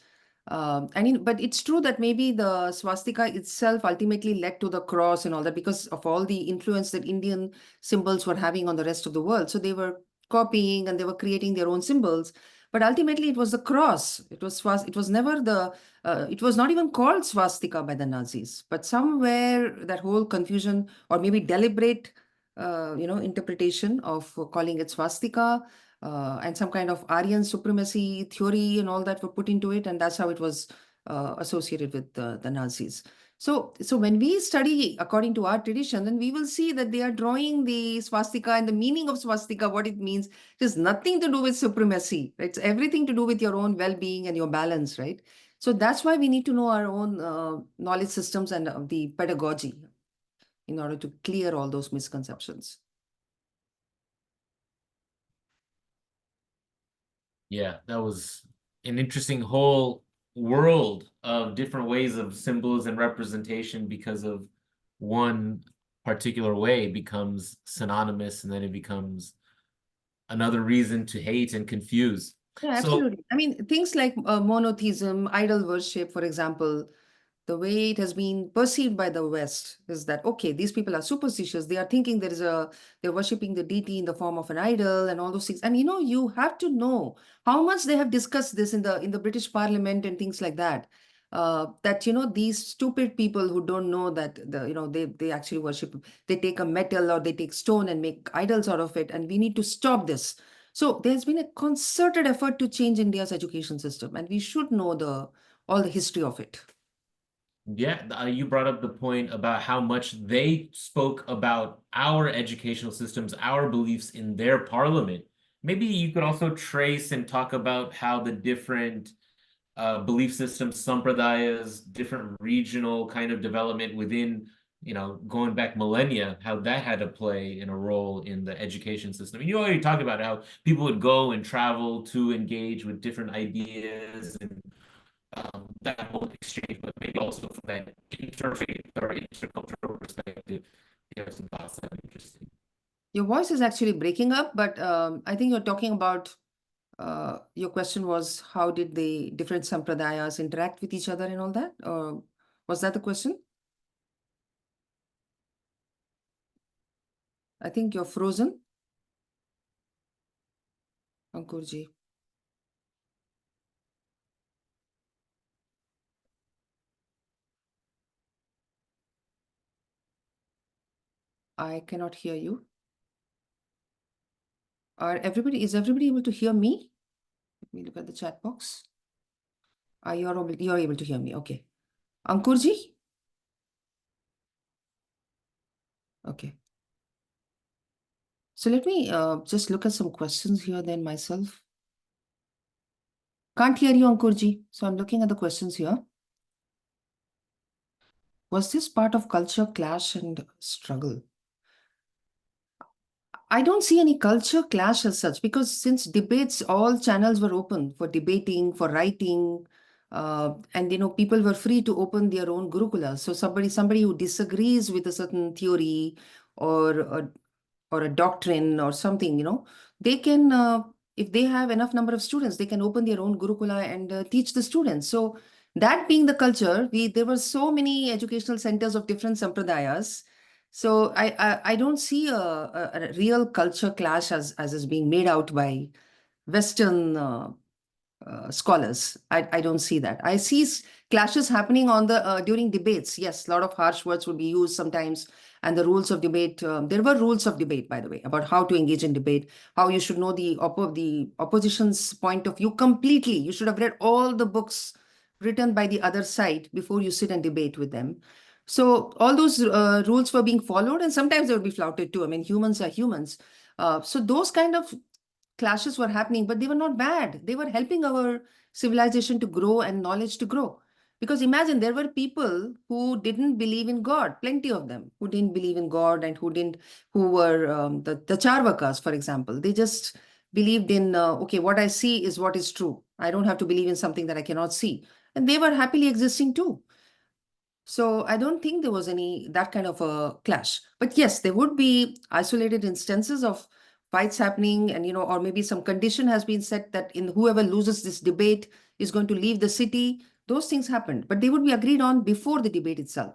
[SPEAKER 2] But it's true that maybe the swastika itself ultimately led to the cross and all that because of all the influence that Indian symbols were having on the rest of the world. So they were copying and they were creating their own symbols. But ultimately, it was the cross. It was never the. It was not even called swastika by the Nazis. But somewhere that whole confusion, or maybe deliberate interpretation of calling it swastika and some kind of Aryan supremacy theory and all that were put into it, and that's how it was associated with the Nazis. So when we study according to our tradition, then we will see that they are drawing the swastika and the meaning of swastika, what it means. It has nothing to do with supremacy. It's everything to do with your own well-being and your balance, right? So that's why we need to know our own knowledge systems and the pedagogy in order to clear all those misconceptions.
[SPEAKER 1] Yeah, that was an interesting whole world of different ways of symbols and representation because of one particular way becomes synonymous and then it becomes another reason to hate and confuse.
[SPEAKER 2] Yeah,
[SPEAKER 1] So
[SPEAKER 2] absolutely. I mean, things like monotheism, idol worship, for example, the way it has been perceived by the West is that, okay, these people are superstitious. They are thinking they're worshiping the deity in the form of an idol and all those things. And you have to know how much they have discussed this in the British Parliament and things like that. That these stupid people who don't know that they actually worship, they take a metal or they take stone and make idols out of it, and we need to stop this. So there's been a concerted effort to change India's education system, and we should know all the history of it.
[SPEAKER 1] yeah, you brought up the point about how much they spoke about our educational systems, our beliefs in their parliament. Maybe you could also trace and talk about how the different belief systems, sampradayas, different regional kind of development within, going back millennia, how that had to play in a role in the education system. And you already talked about how people would go and travel to engage with different ideas and that whole exchange, but maybe also from that interfaith or intercultural perspective, you have some thoughts that are interesting.
[SPEAKER 2] Your voice is actually breaking up, but I think you're talking about your question was how did the different sampradayas interact with each other and all that? Was that the question? I think you're frozen, Ankurji. I cannot hear you. Is everybody able to hear me? Let me look at the chat box. You're able to hear me. Okay. Ankurji? Okay. So let me just look at some questions here then myself. Can't hear you, Ankurji. So I'm looking at the questions here. Was this part of culture clash and struggle? I don't see any culture clash as such because since debates, all channels were open for debating, for writing, and people were free to open their own gurukulas. So somebody who disagrees with a certain theory or or a doctrine or something, they can, if they have enough number of students, they can open their own gurukula and teach the students. So that being the culture, there were so many educational centers of different sampradayas. So I don't see a real culture clash as is being made out by Western scholars. I don't see that. I see clashes happening on the during debates. Yes, a lot of harsh words would be used sometimes, and the rules of debate. There were rules of debate, by the way, about how to engage in debate, how you should know the opposition's point of view completely. You should have read all the books written by the other side before you sit and debate with them. So all those rules were being followed, and sometimes they would be flouted too. I mean, humans are humans. So those kind of clashes were happening, but they were not bad. They were helping our civilization to grow and knowledge to grow. Because imagine there were people who didn't believe in God, plenty of them who didn't believe in God and who were the Charvakas, for example. They just believed in, okay, what I see is what is true. I don't have to believe in something that I cannot see. And they were happily existing too. So I don't think there was any that kind of a clash. But yes, there would be isolated instances of fights happening, and or maybe some condition has been set that in whoever loses this debate is going to leave the city. Those things happened, but they would be agreed on before the debate itself.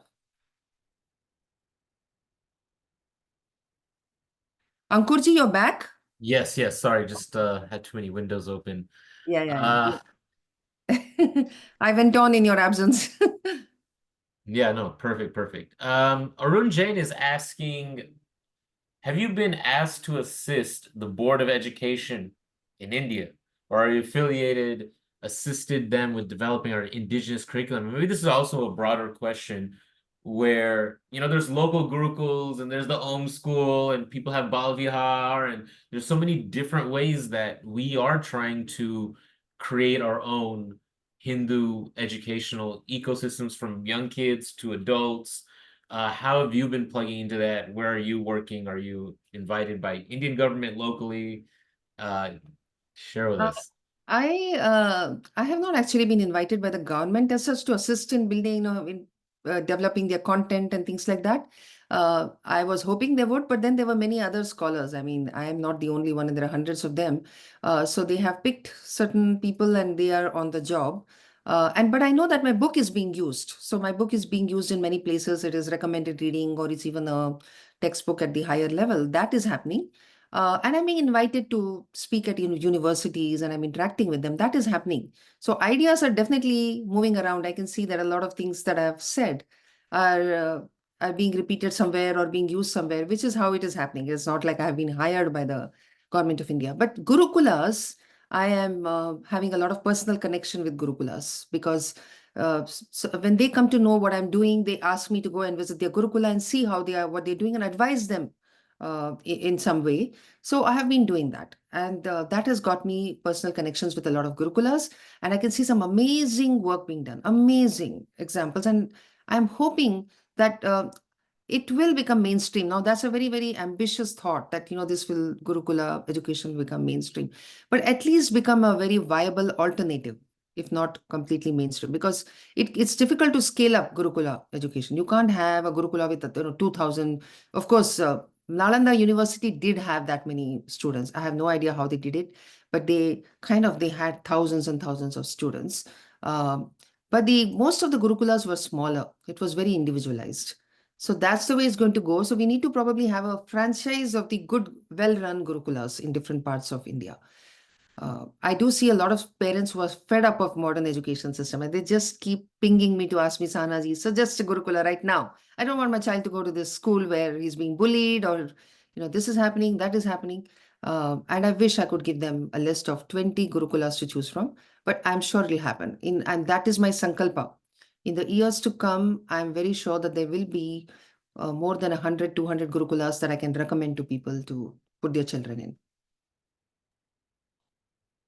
[SPEAKER 2] Ankurji, you're back?
[SPEAKER 1] Yes, yes. Sorry, just had too many windows open.
[SPEAKER 2] Yeah, yeah,
[SPEAKER 1] Uh
[SPEAKER 2] yeah. I went on in your absence.
[SPEAKER 1] yeah, no, perfect, perfect. Arun Jain is asking, have you been asked to assist the Board of Education in India, or are you affiliated, assisted them with developing our indigenous curriculum? Maybe this is also a broader question where, there's local gurukuls and there's the Om school and people have Bal Vihar, and there's so many different ways that we are trying to create our own Hindu educational ecosystems from young kids to adults. How have you been plugging into that? Where are you working? Are you invited by Indian government locally? Uh, Share with
[SPEAKER 2] Uh,
[SPEAKER 1] us.
[SPEAKER 2] I have not actually been invited by the government as such to assist in building, in developing their content and things like that. I was hoping they would, but then there were many other scholars. I mean, I am not the only one, and there are hundreds of them. So they have picked certain people, and they are on the job. But I know that my book is being used. So my book is being used in many places. It is recommended reading, or it's even a textbook at the higher level. That is happening. And I'm being invited to speak at universities, and I'm interacting with them. That is happening. So ideas are definitely moving around. I can see that a lot of things that I've said are uh, are being repeated somewhere or being used somewhere, which is how it is happening. It's not like I've been hired by the government of India. But Gurukulas, I am having a lot of personal connection with Gurukulas, because so when they come to know what I'm doing, they ask me to go and visit their Gurukula and see how they are, what they're doing, and advise them in some way. So I have been doing that. And that has got me personal connections with a lot of Gurukulas. And I can see some amazing work being done, amazing examples. And I'm hoping that it will become mainstream. Now, that's a very, very ambitious thought that, this will, Gurukula education will become mainstream, but at least become a very viable alternative, if not completely mainstream, because it's difficult to scale up Gurukula education. You can't have a Gurukula with 2,000. Of course, Nalanda University did have that many students. I have no idea how they did it, but they had thousands and thousands of students. Um, but the most of the Gurukulas were smaller. It was very individualized. So that's the way it's going to go. So we need to probably have a franchise of the good, well-run Gurukulas in different parts of India. I do see a lot of parents who are fed up of modern education system, and they just keep pinging me to ask me, Sanaji, suggest a Gurukula right now. I don't want my child to go to this school where he's being bullied, or this is happening, that is happening. And I wish I could give them a list of 20 Gurukulas to choose from, but I'm sure it'll happen. And that is my sankalpa. In the years to come, I'm very sure that there will be more than 100, 200 Gurukulas that I can recommend to people to put their children in.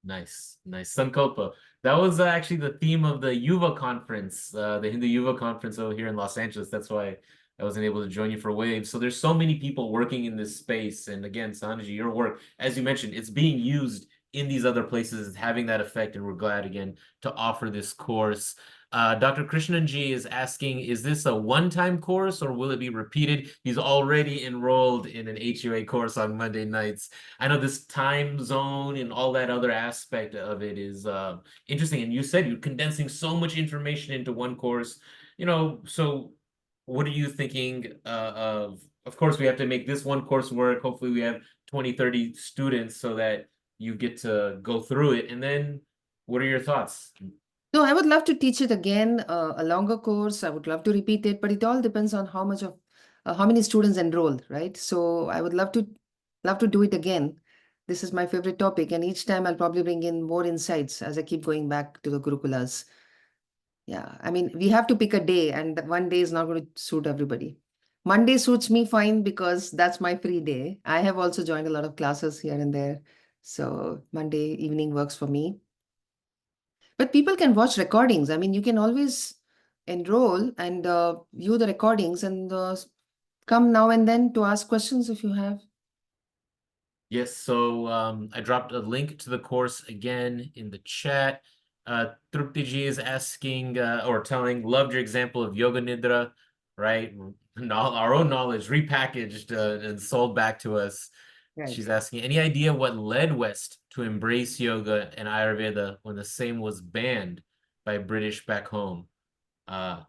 [SPEAKER 1] Nice, nice. Sankalpa. That was actually the theme of the Yuva conference, the Hindu Yuva conference over here in Los Angeles. That's why I wasn't able to join you for Wave. So there's so many people working in this space. And again, Sanji, your work, as you mentioned, it's being used in these other places. It's having that effect. And we're glad, again, to offer this course. Dr. Krishnanji is asking, is this a one-time course or will it be repeated? He's already enrolled in an HUA course on Monday nights. I know this time zone and all that other aspect of it is interesting. And you said you're condensing so much information into one course, so what are you thinking of? Of course, we have to make this one course work. Hopefully we have 20, 30 students so that you get to go through it. And then What are your thoughts?
[SPEAKER 2] No, I would love to teach it again, a longer course. I would love to repeat it, but it all depends on how many students enroll, right? So I would love to do it again. This is my favorite topic, and each time I'll probably bring in more insights as I keep going back to the Gurukulas. Yeah, I mean, we have to pick a day, and that one day is not going to suit everybody. Monday suits me fine because that's my free day. I have also joined a lot of classes here and there. So Monday evening works for me. But people can watch recordings. I mean, you can always enroll and view the recordings and come now and then to ask questions if you have.
[SPEAKER 1] Yes, so I dropped a link to the course again in the chat. Truptiji is asking or telling, loved your example of Yoga Nidra, right? Our own knowledge repackaged and sold back to us.
[SPEAKER 2] Right.
[SPEAKER 1] She's asking, any idea what led West to embrace yoga and Ayurveda when the same was banned by British back home uh,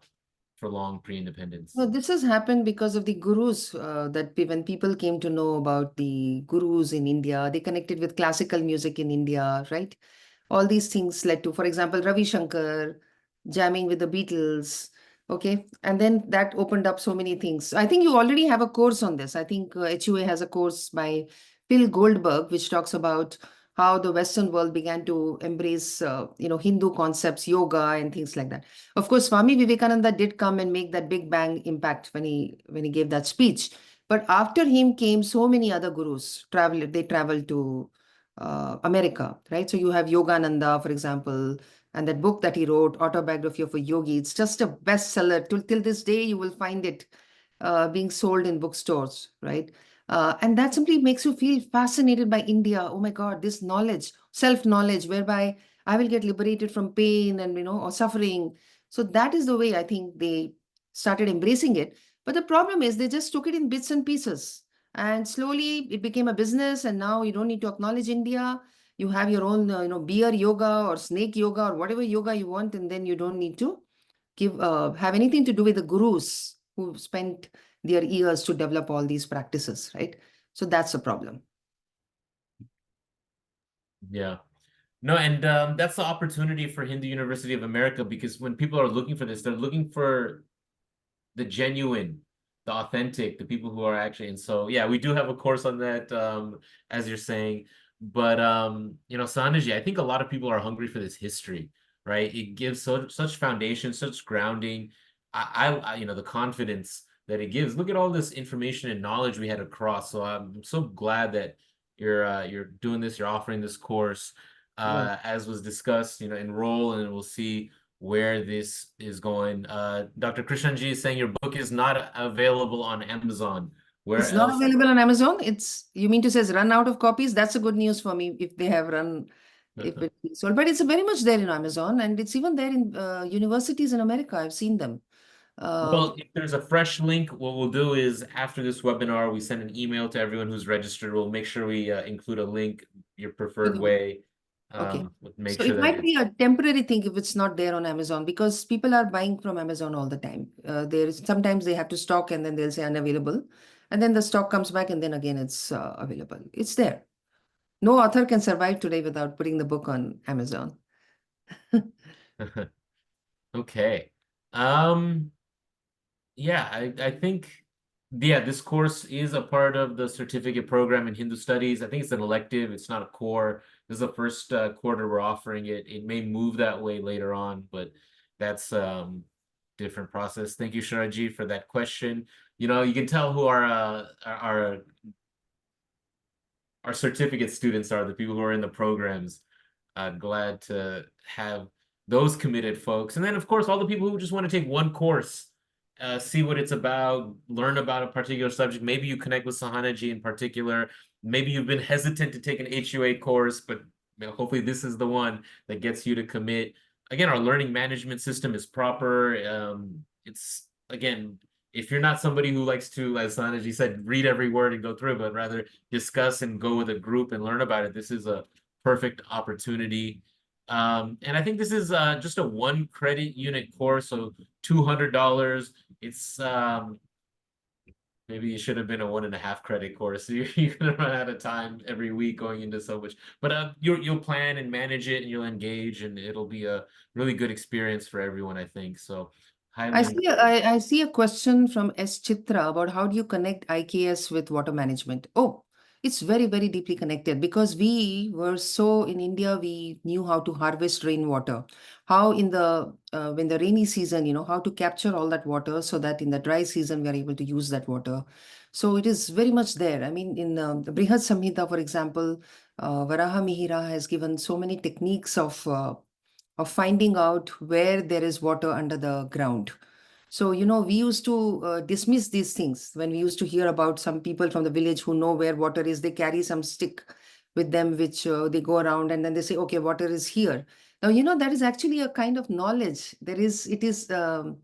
[SPEAKER 1] for long pre-independence?
[SPEAKER 2] No, this has happened because of the gurus when people came to know about the gurus in India, they connected with classical music in India, right? All these things led to, for example, Ravi Shankar jamming with the Beatles. Okay. And then that opened up so many things. I think you already have a course on this. I think HUA has a course by Phil Goldberg, which talks about how the Western world began to embrace, Hindu concepts, yoga, and things like that. Of course, Swami Vivekananda did come and make that big bang impact when he gave that speech. But after him came so many other gurus. They traveled to America, right? So you have Yogananda, for example, and that book that he wrote, Autobiography of a Yogi. It's just a bestseller. Till this day, you will find it being sold in bookstores, right? And that simply makes you feel fascinated by India. Oh my God, this knowledge, self-knowledge, whereby I will get liberated from pain and or suffering. So that is the way I think they started embracing it. But the problem is they just took it in bits and pieces. And slowly it became a business, and now you don't need to acknowledge India. You have your own, beer yoga or snake yoga or whatever yoga you want, and then you don't need to have anything to do with the gurus who spent their years to develop all these practices, right? So that's the problem.
[SPEAKER 1] Yeah. No, and that's the opportunity for Hindu University of America, because when people are looking for this, they're looking for the genuine, the authentic, the people who are actually. And so, yeah, we do have a course on that, as you're saying. But Sanaji, I think a lot of people are hungry for this history, right? It gives such foundation, such grounding. The confidence that it gives. Look at all this information and knowledge we had across. So I'm so glad that you're doing this, you're offering this course.
[SPEAKER 2] Yeah.
[SPEAKER 1] As was discussed, enroll and we'll see where this is going. Dr. Krishanji is saying your book is not available on Amazon. Where
[SPEAKER 2] It's not
[SPEAKER 1] else?
[SPEAKER 2] available on Amazon. You mean to say it's run out of copies? That's a good news for me if they have run, if it's sold. But it's very much there in Amazon, and it's even there in universities in America. I've seen them.
[SPEAKER 1] Well,
[SPEAKER 2] Um,
[SPEAKER 1] if there's a fresh link, what we'll do is after this webinar, we send an email to everyone who's registered. We'll make sure we include a link, your preferred way.
[SPEAKER 2] okay.
[SPEAKER 1] Make
[SPEAKER 2] So
[SPEAKER 1] sure
[SPEAKER 2] it
[SPEAKER 1] that
[SPEAKER 2] might
[SPEAKER 1] it.
[SPEAKER 2] be a temporary thing if it's not there on Amazon because people are buying from Amazon all the time. Sometimes they have to stock and then they'll say unavailable, and then the stock comes back and then again it's available. It's there. No author can survive today without putting the book on Amazon.
[SPEAKER 1] Okay. Yeah, I think, yeah, this course is a part of the certificate program in Hindu Studies. I think it's an elective, it's not a core. This is the first quarter we're offering it. It may move that way later on, but that's different process. Thank you, Sharaji, for that question. You can tell who our certificate students are, the people who are in the programs. Glad to have those committed folks. And then, of course, all the people who just want to take one course, see what it's about, learn about a particular subject. Maybe you connect with Sahanaji in particular. Maybe you've been hesitant to take an HUA course, but hopefully this is the one that gets you to commit. Again, our learning management system is proper. It's, again, if you're not somebody who likes to, as Sahanaji said, read every word and go through it, but rather discuss and go with a group and learn about it, this is a perfect opportunity. And I think this is just a 1 credit unit course, so $200. It's Maybe you should have been a 1.5 credit course. You're gonna run out of time every week going into so much. But you'll plan and manage it, and you'll engage, and it'll be a really good experience for everyone, I think. So
[SPEAKER 2] I
[SPEAKER 1] highly
[SPEAKER 2] see,
[SPEAKER 1] encouraged.
[SPEAKER 2] I see a question from S. Chitra about how do you connect IKS with water management? Oh, it's very, very deeply connected because we were so in India, we knew how to harvest rainwater, how in the when the rainy season, how to capture all that water so that in the dry season we are able to use that water. So it is very much there. I mean, in the Brihad Samhita, for example, Varaha Mihira has given so many techniques of finding out where there is water under the ground. So, we used to dismiss these things when we used to hear about some people from the village who know where water is. They carry some stick with them, which they go around and then they say, okay, water is here. Now, that is actually a kind of knowledge. It is, it's a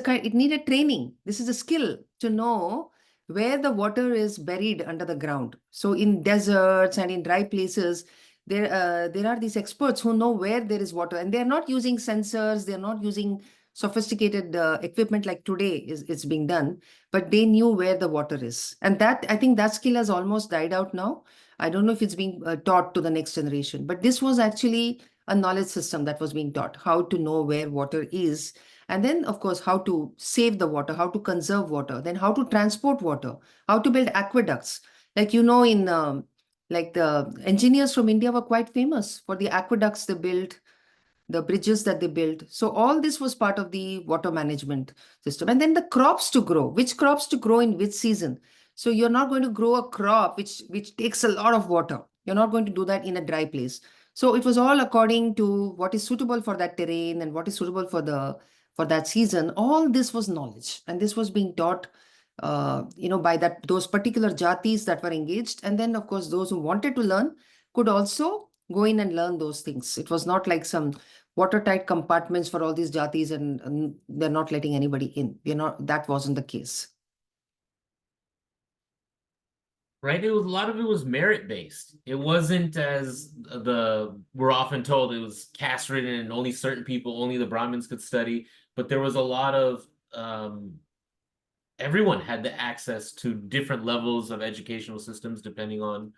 [SPEAKER 2] kind, it needed training. This is a skill to know where the water is buried under the ground. So in deserts and in dry places, there are these experts who know where there is water, and they're not using sensors, they're not using sophisticated equipment like today is it's being done, but they knew where the water is. And that, I think that skill has almost died out now. I don't know if it's being taught to the next generation, but this was actually a knowledge system that was being taught, how to know where water is. And then, of course, how to save the water, how to conserve water, then how to transport water, how to build aqueducts. Like, in like the engineers from India were quite famous for the aqueducts they built, the bridges that they built. So all this was part of the water management system. And then the crops to grow, which crops to grow in which season. So you're not going to grow a crop which takes a lot of water. You're not going to do that in a dry place. So it was all according to what is suitable for that terrain and what is suitable for that season. All this was knowledge, and this was being taught by those particular jatis that were engaged. And then, of course, those who wanted to learn could also go in and learn those things. It was not like some watertight compartments for all these jatis, and they're not letting anybody in. That wasn't the case.
[SPEAKER 1] Right? A lot of it was merit based. It wasn't as we're often told it was caste ridden and only certain people, only the Brahmins could study. But there was a lot of everyone had the access to different levels of educational systems depending on.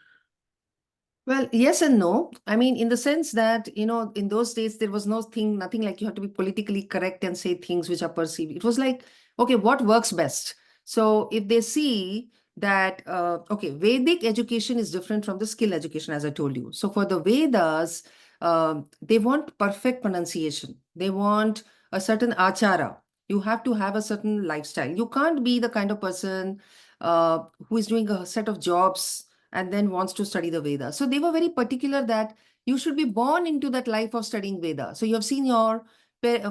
[SPEAKER 2] Well, yes and no. I mean, in the sense that, in those days, there was nothing like you have to be politically correct and say things which are perceived. It was like, okay, what works best? So if they see that, okay, Vedic education is different from the skill education, as I told you. So for the Vedas, they want perfect pronunciation. They want a certain achara. You have to have a certain lifestyle. You can't be the kind of person who is doing a set of jobs and then wants to study the Veda. So they were very particular that you should be born into that life of studying Veda. So you have seen your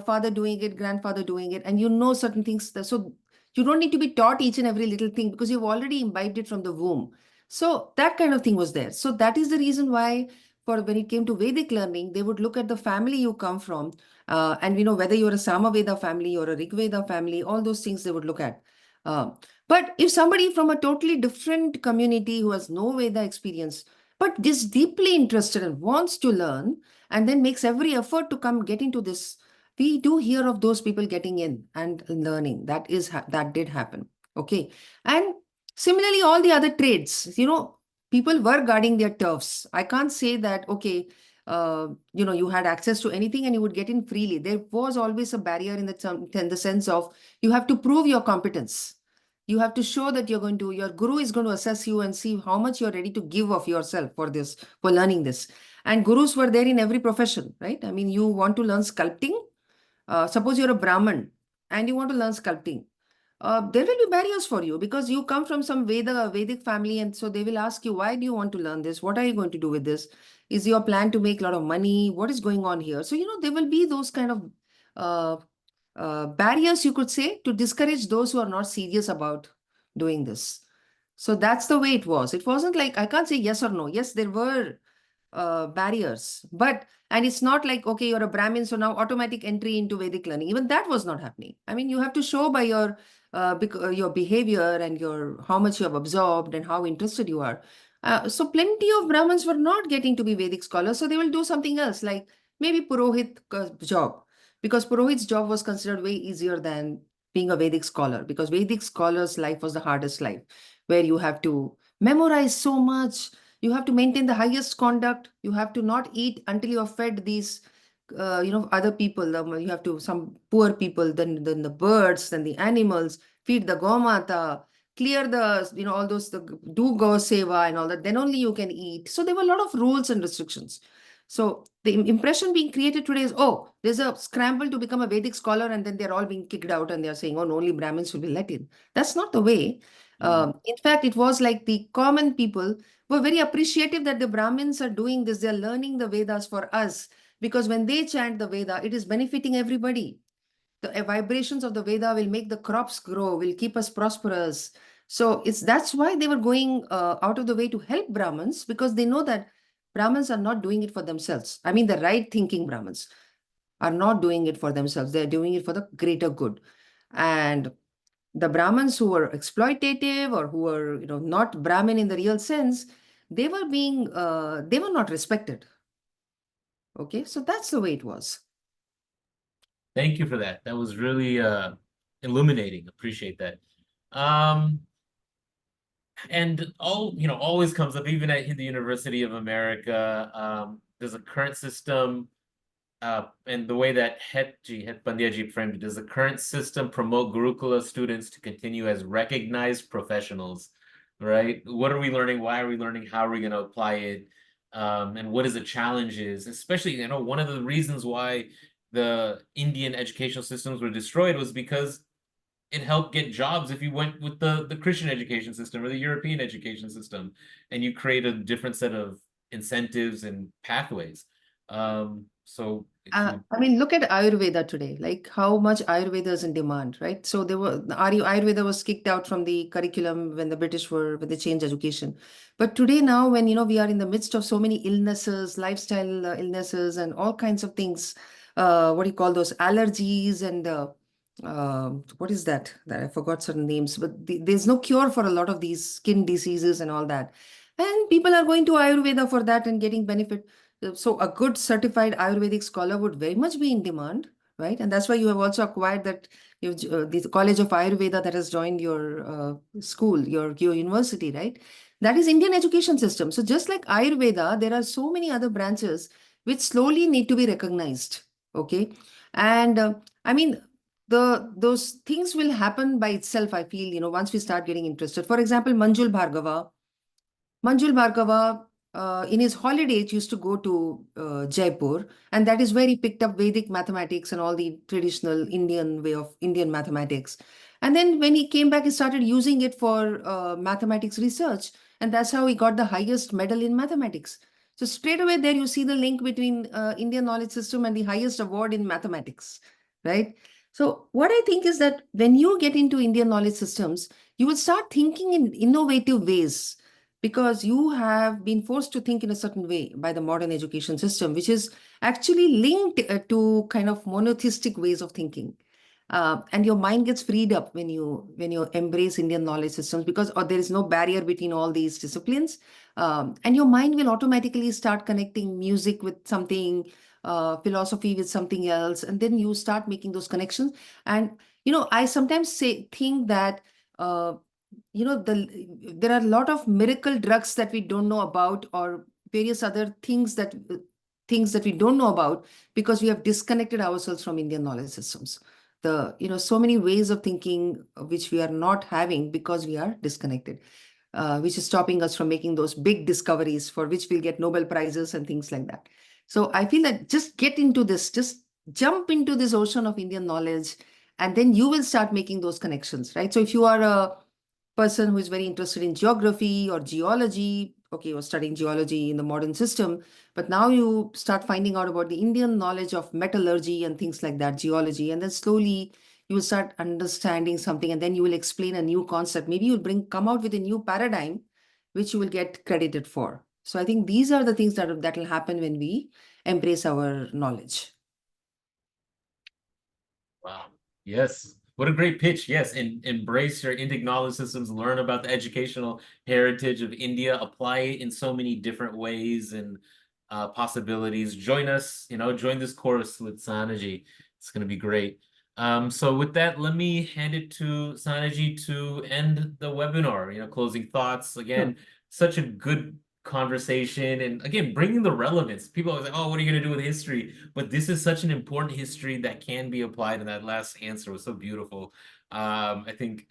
[SPEAKER 2] father doing it, grandfather doing it, and you know certain things. So you don't need to be taught each and every little thing because you've already imbibed it from the womb. So that kind of thing was there. So that is the reason why for when it came to Vedic learning, they would look at the family you come from, and whether you're a Samaveda family or a Rigveda family, all those things they would look at. Uh, but if somebody from a totally different community who has no Veda experience, but is deeply interested and wants to learn, and then makes every effort to come get into this, we do hear of those people getting in and learning. That did happen. Okay. And similarly, all the other trades, people were guarding their turfs. I can't say that, okay, you had access to anything and you would get in freely. There was always a barrier in the sense of you have to prove your competence. You have to show that your guru is going to assess you and see how much you're ready to give of yourself for learning this. And gurus were there in every profession, right? I mean, you want to learn sculpting. Suppose you're a Brahmin and you want to learn sculpting. There will be barriers for you because you come from some Vedic family, and so they will ask you, why do you want to learn this? What are you going to do with this? Is your plan to make a lot of money? What is going on here? So, there will be those kind of uh, barriers, you could say, to discourage those who are not serious about doing this. So that's the way it was. It wasn't like, I can't say yes or no. Yes, there were barriers, and it's not like, okay, you're a Brahmin, so now automatic entry into Vedic learning. Even that was not happening. I mean, you have to show by your behavior and how much you have absorbed and how interested you are. So plenty of Brahmins were not getting to be Vedic scholars, so they will do something else, like maybe Purohit job, because Purohit's job was considered way easier than being a Vedic scholar, because Vedic scholars' life was the hardest life, where you have to memorize so much, you have to maintain the highest conduct, you have to not eat until you have fed these other people. You have to, some poor people, then the birds, then the animals, feed the gomata, clear the, all those, do go seva and all that, then only you can eat. So there were a lot of rules and restrictions. So the impression being created today is, oh, there's a scramble to become a Vedic scholar, and then they're all being kicked out and they're saying, oh, no, only Brahmins will be let in. That's not the way. In fact, it was like the common people were very appreciative that the Brahmins are doing this. They're learning the Vedas for us, because when they chant the Veda, it is benefiting everybody. The vibrations of the Veda will make the crops grow, will keep us prosperous. So that's why they were going out of the way to help Brahmins, because they know that Brahmins are not doing it for themselves. I mean, the right thinking Brahmins are not doing it for themselves. They're doing it for the greater good. And the Brahmins who were exploitative, or who were, not Brahmin in the real sense, they were not respected. Okay, so that's the way it was.
[SPEAKER 1] Thank you for that. That was really illuminating. Appreciate that. Um, and always comes up, even at the University of America, there's a current system, and the way that Het Pandyaji framed it, does the current system promote Gurukula students to continue as recognized professionals, right? What are we learning? Why are we learning? How are we going to apply it? And what is the challenges? Especially, one of the reasons why the Indian educational systems were destroyed was because it helped get jobs if you went with the Christian education system or the European education system, and you create a different set of incentives and pathways. So if you
[SPEAKER 2] I mean, look at Ayurveda today, like how much Ayurveda is in demand, right? So Ayurveda was kicked out from the curriculum when when they changed education. But today now, when, we are in the midst of so many illnesses, lifestyle illnesses and all kinds of things, what do you call those, allergies and what is that? That I forgot certain names, but there's no cure for a lot of these skin diseases and all that. And people are going to Ayurveda for that and getting benefit. So a good certified Ayurvedic scholar would very much be in demand, right? And that's why you have also acquired that the College of Ayurveda that has joined your school, your university, right? That is Indian education system. So just like Ayurveda, there are so many other branches which slowly need to be recognized. Okay, and I mean, those things will happen by itself. I feel, once we start getting interested. For example, Manjul Bhargava, in his holidays, used to go to Jaipur, and that is where he picked up Vedic mathematics and all the traditional Indian way of Indian mathematics. And then when he came back, he started using it for mathematics research, and that's how he got the highest medal in mathematics. So straight away there you see the link between Indian knowledge system and the highest award in mathematics, right? So what I think is that when you get into Indian knowledge systems, you will start thinking in innovative ways, because you have been forced to think in a certain way by the modern education system, which is actually linked to kind of monotheistic ways of thinking. And your mind gets freed up when you embrace Indian knowledge systems, because there is no barrier between all these disciplines, and your mind will automatically start connecting music with something, philosophy with something else, and then you start making those connections. And I sometimes think that uh, there are a lot of miracle drugs that we don't know about, or various other things that we don't know about, because we have disconnected ourselves from Indian knowledge systems. So many ways of thinking which we are not having because we are disconnected, which is stopping us from making those big discoveries for which we'll get Nobel Prizes and things like that. So I feel that just get into this, just jump into this ocean of Indian knowledge, and then you will start making those connections, right? So if you are a person who is very interested in geography or geology, okay, you're studying geology in the modern system, but now you start finding out about the Indian knowledge of metallurgy and things like that, geology, and then slowly you will start understanding something, and then you will explain a new concept. Maybe you'll come out with a new paradigm, which you will get credited for. So I think these are the things that will happen when we embrace our knowledge.
[SPEAKER 1] Wow. Yes. What a great pitch. Yes. And embrace your Indic knowledge systems, learn about the educational heritage of India, apply it in so many different ways and possibilities. Join us, join this course with Sanaji. It's going to be great. So with that, let me hand it to Sanaji to end the webinar. Closing thoughts.
[SPEAKER 2] Sure.
[SPEAKER 1] Again, such a good conversation, and again, bringing the relevance. People are like, "Oh, what are you going to do with history?" But this is such an important history that can be applied, and that last answer was so beautiful. I think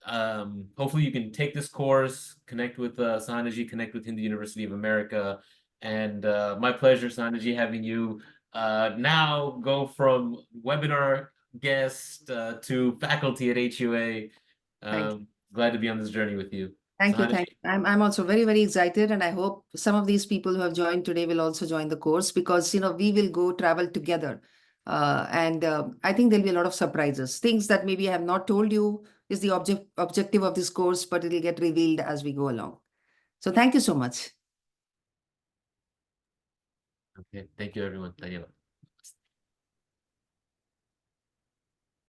[SPEAKER 1] hopefully you can take this course, connect with Sanaji, connect with Hindu University of America, and my pleasure, Sanaji, having you now go from webinar guest to faculty at HUA.
[SPEAKER 2] Thank you.
[SPEAKER 1] Glad to be on this journey with you.
[SPEAKER 2] Thank you. Thank
[SPEAKER 1] Sanaji.
[SPEAKER 2] you. I'm also very, very excited. And I hope some of these people who have joined today will also join the course because, we will go travel together. And I think there'll be a lot of surprises. Things that maybe I have not told you is the objective of this course, but it'll get revealed as we go along. So thank you so much.
[SPEAKER 1] Okay, thank you, everyone. Dhanyavad.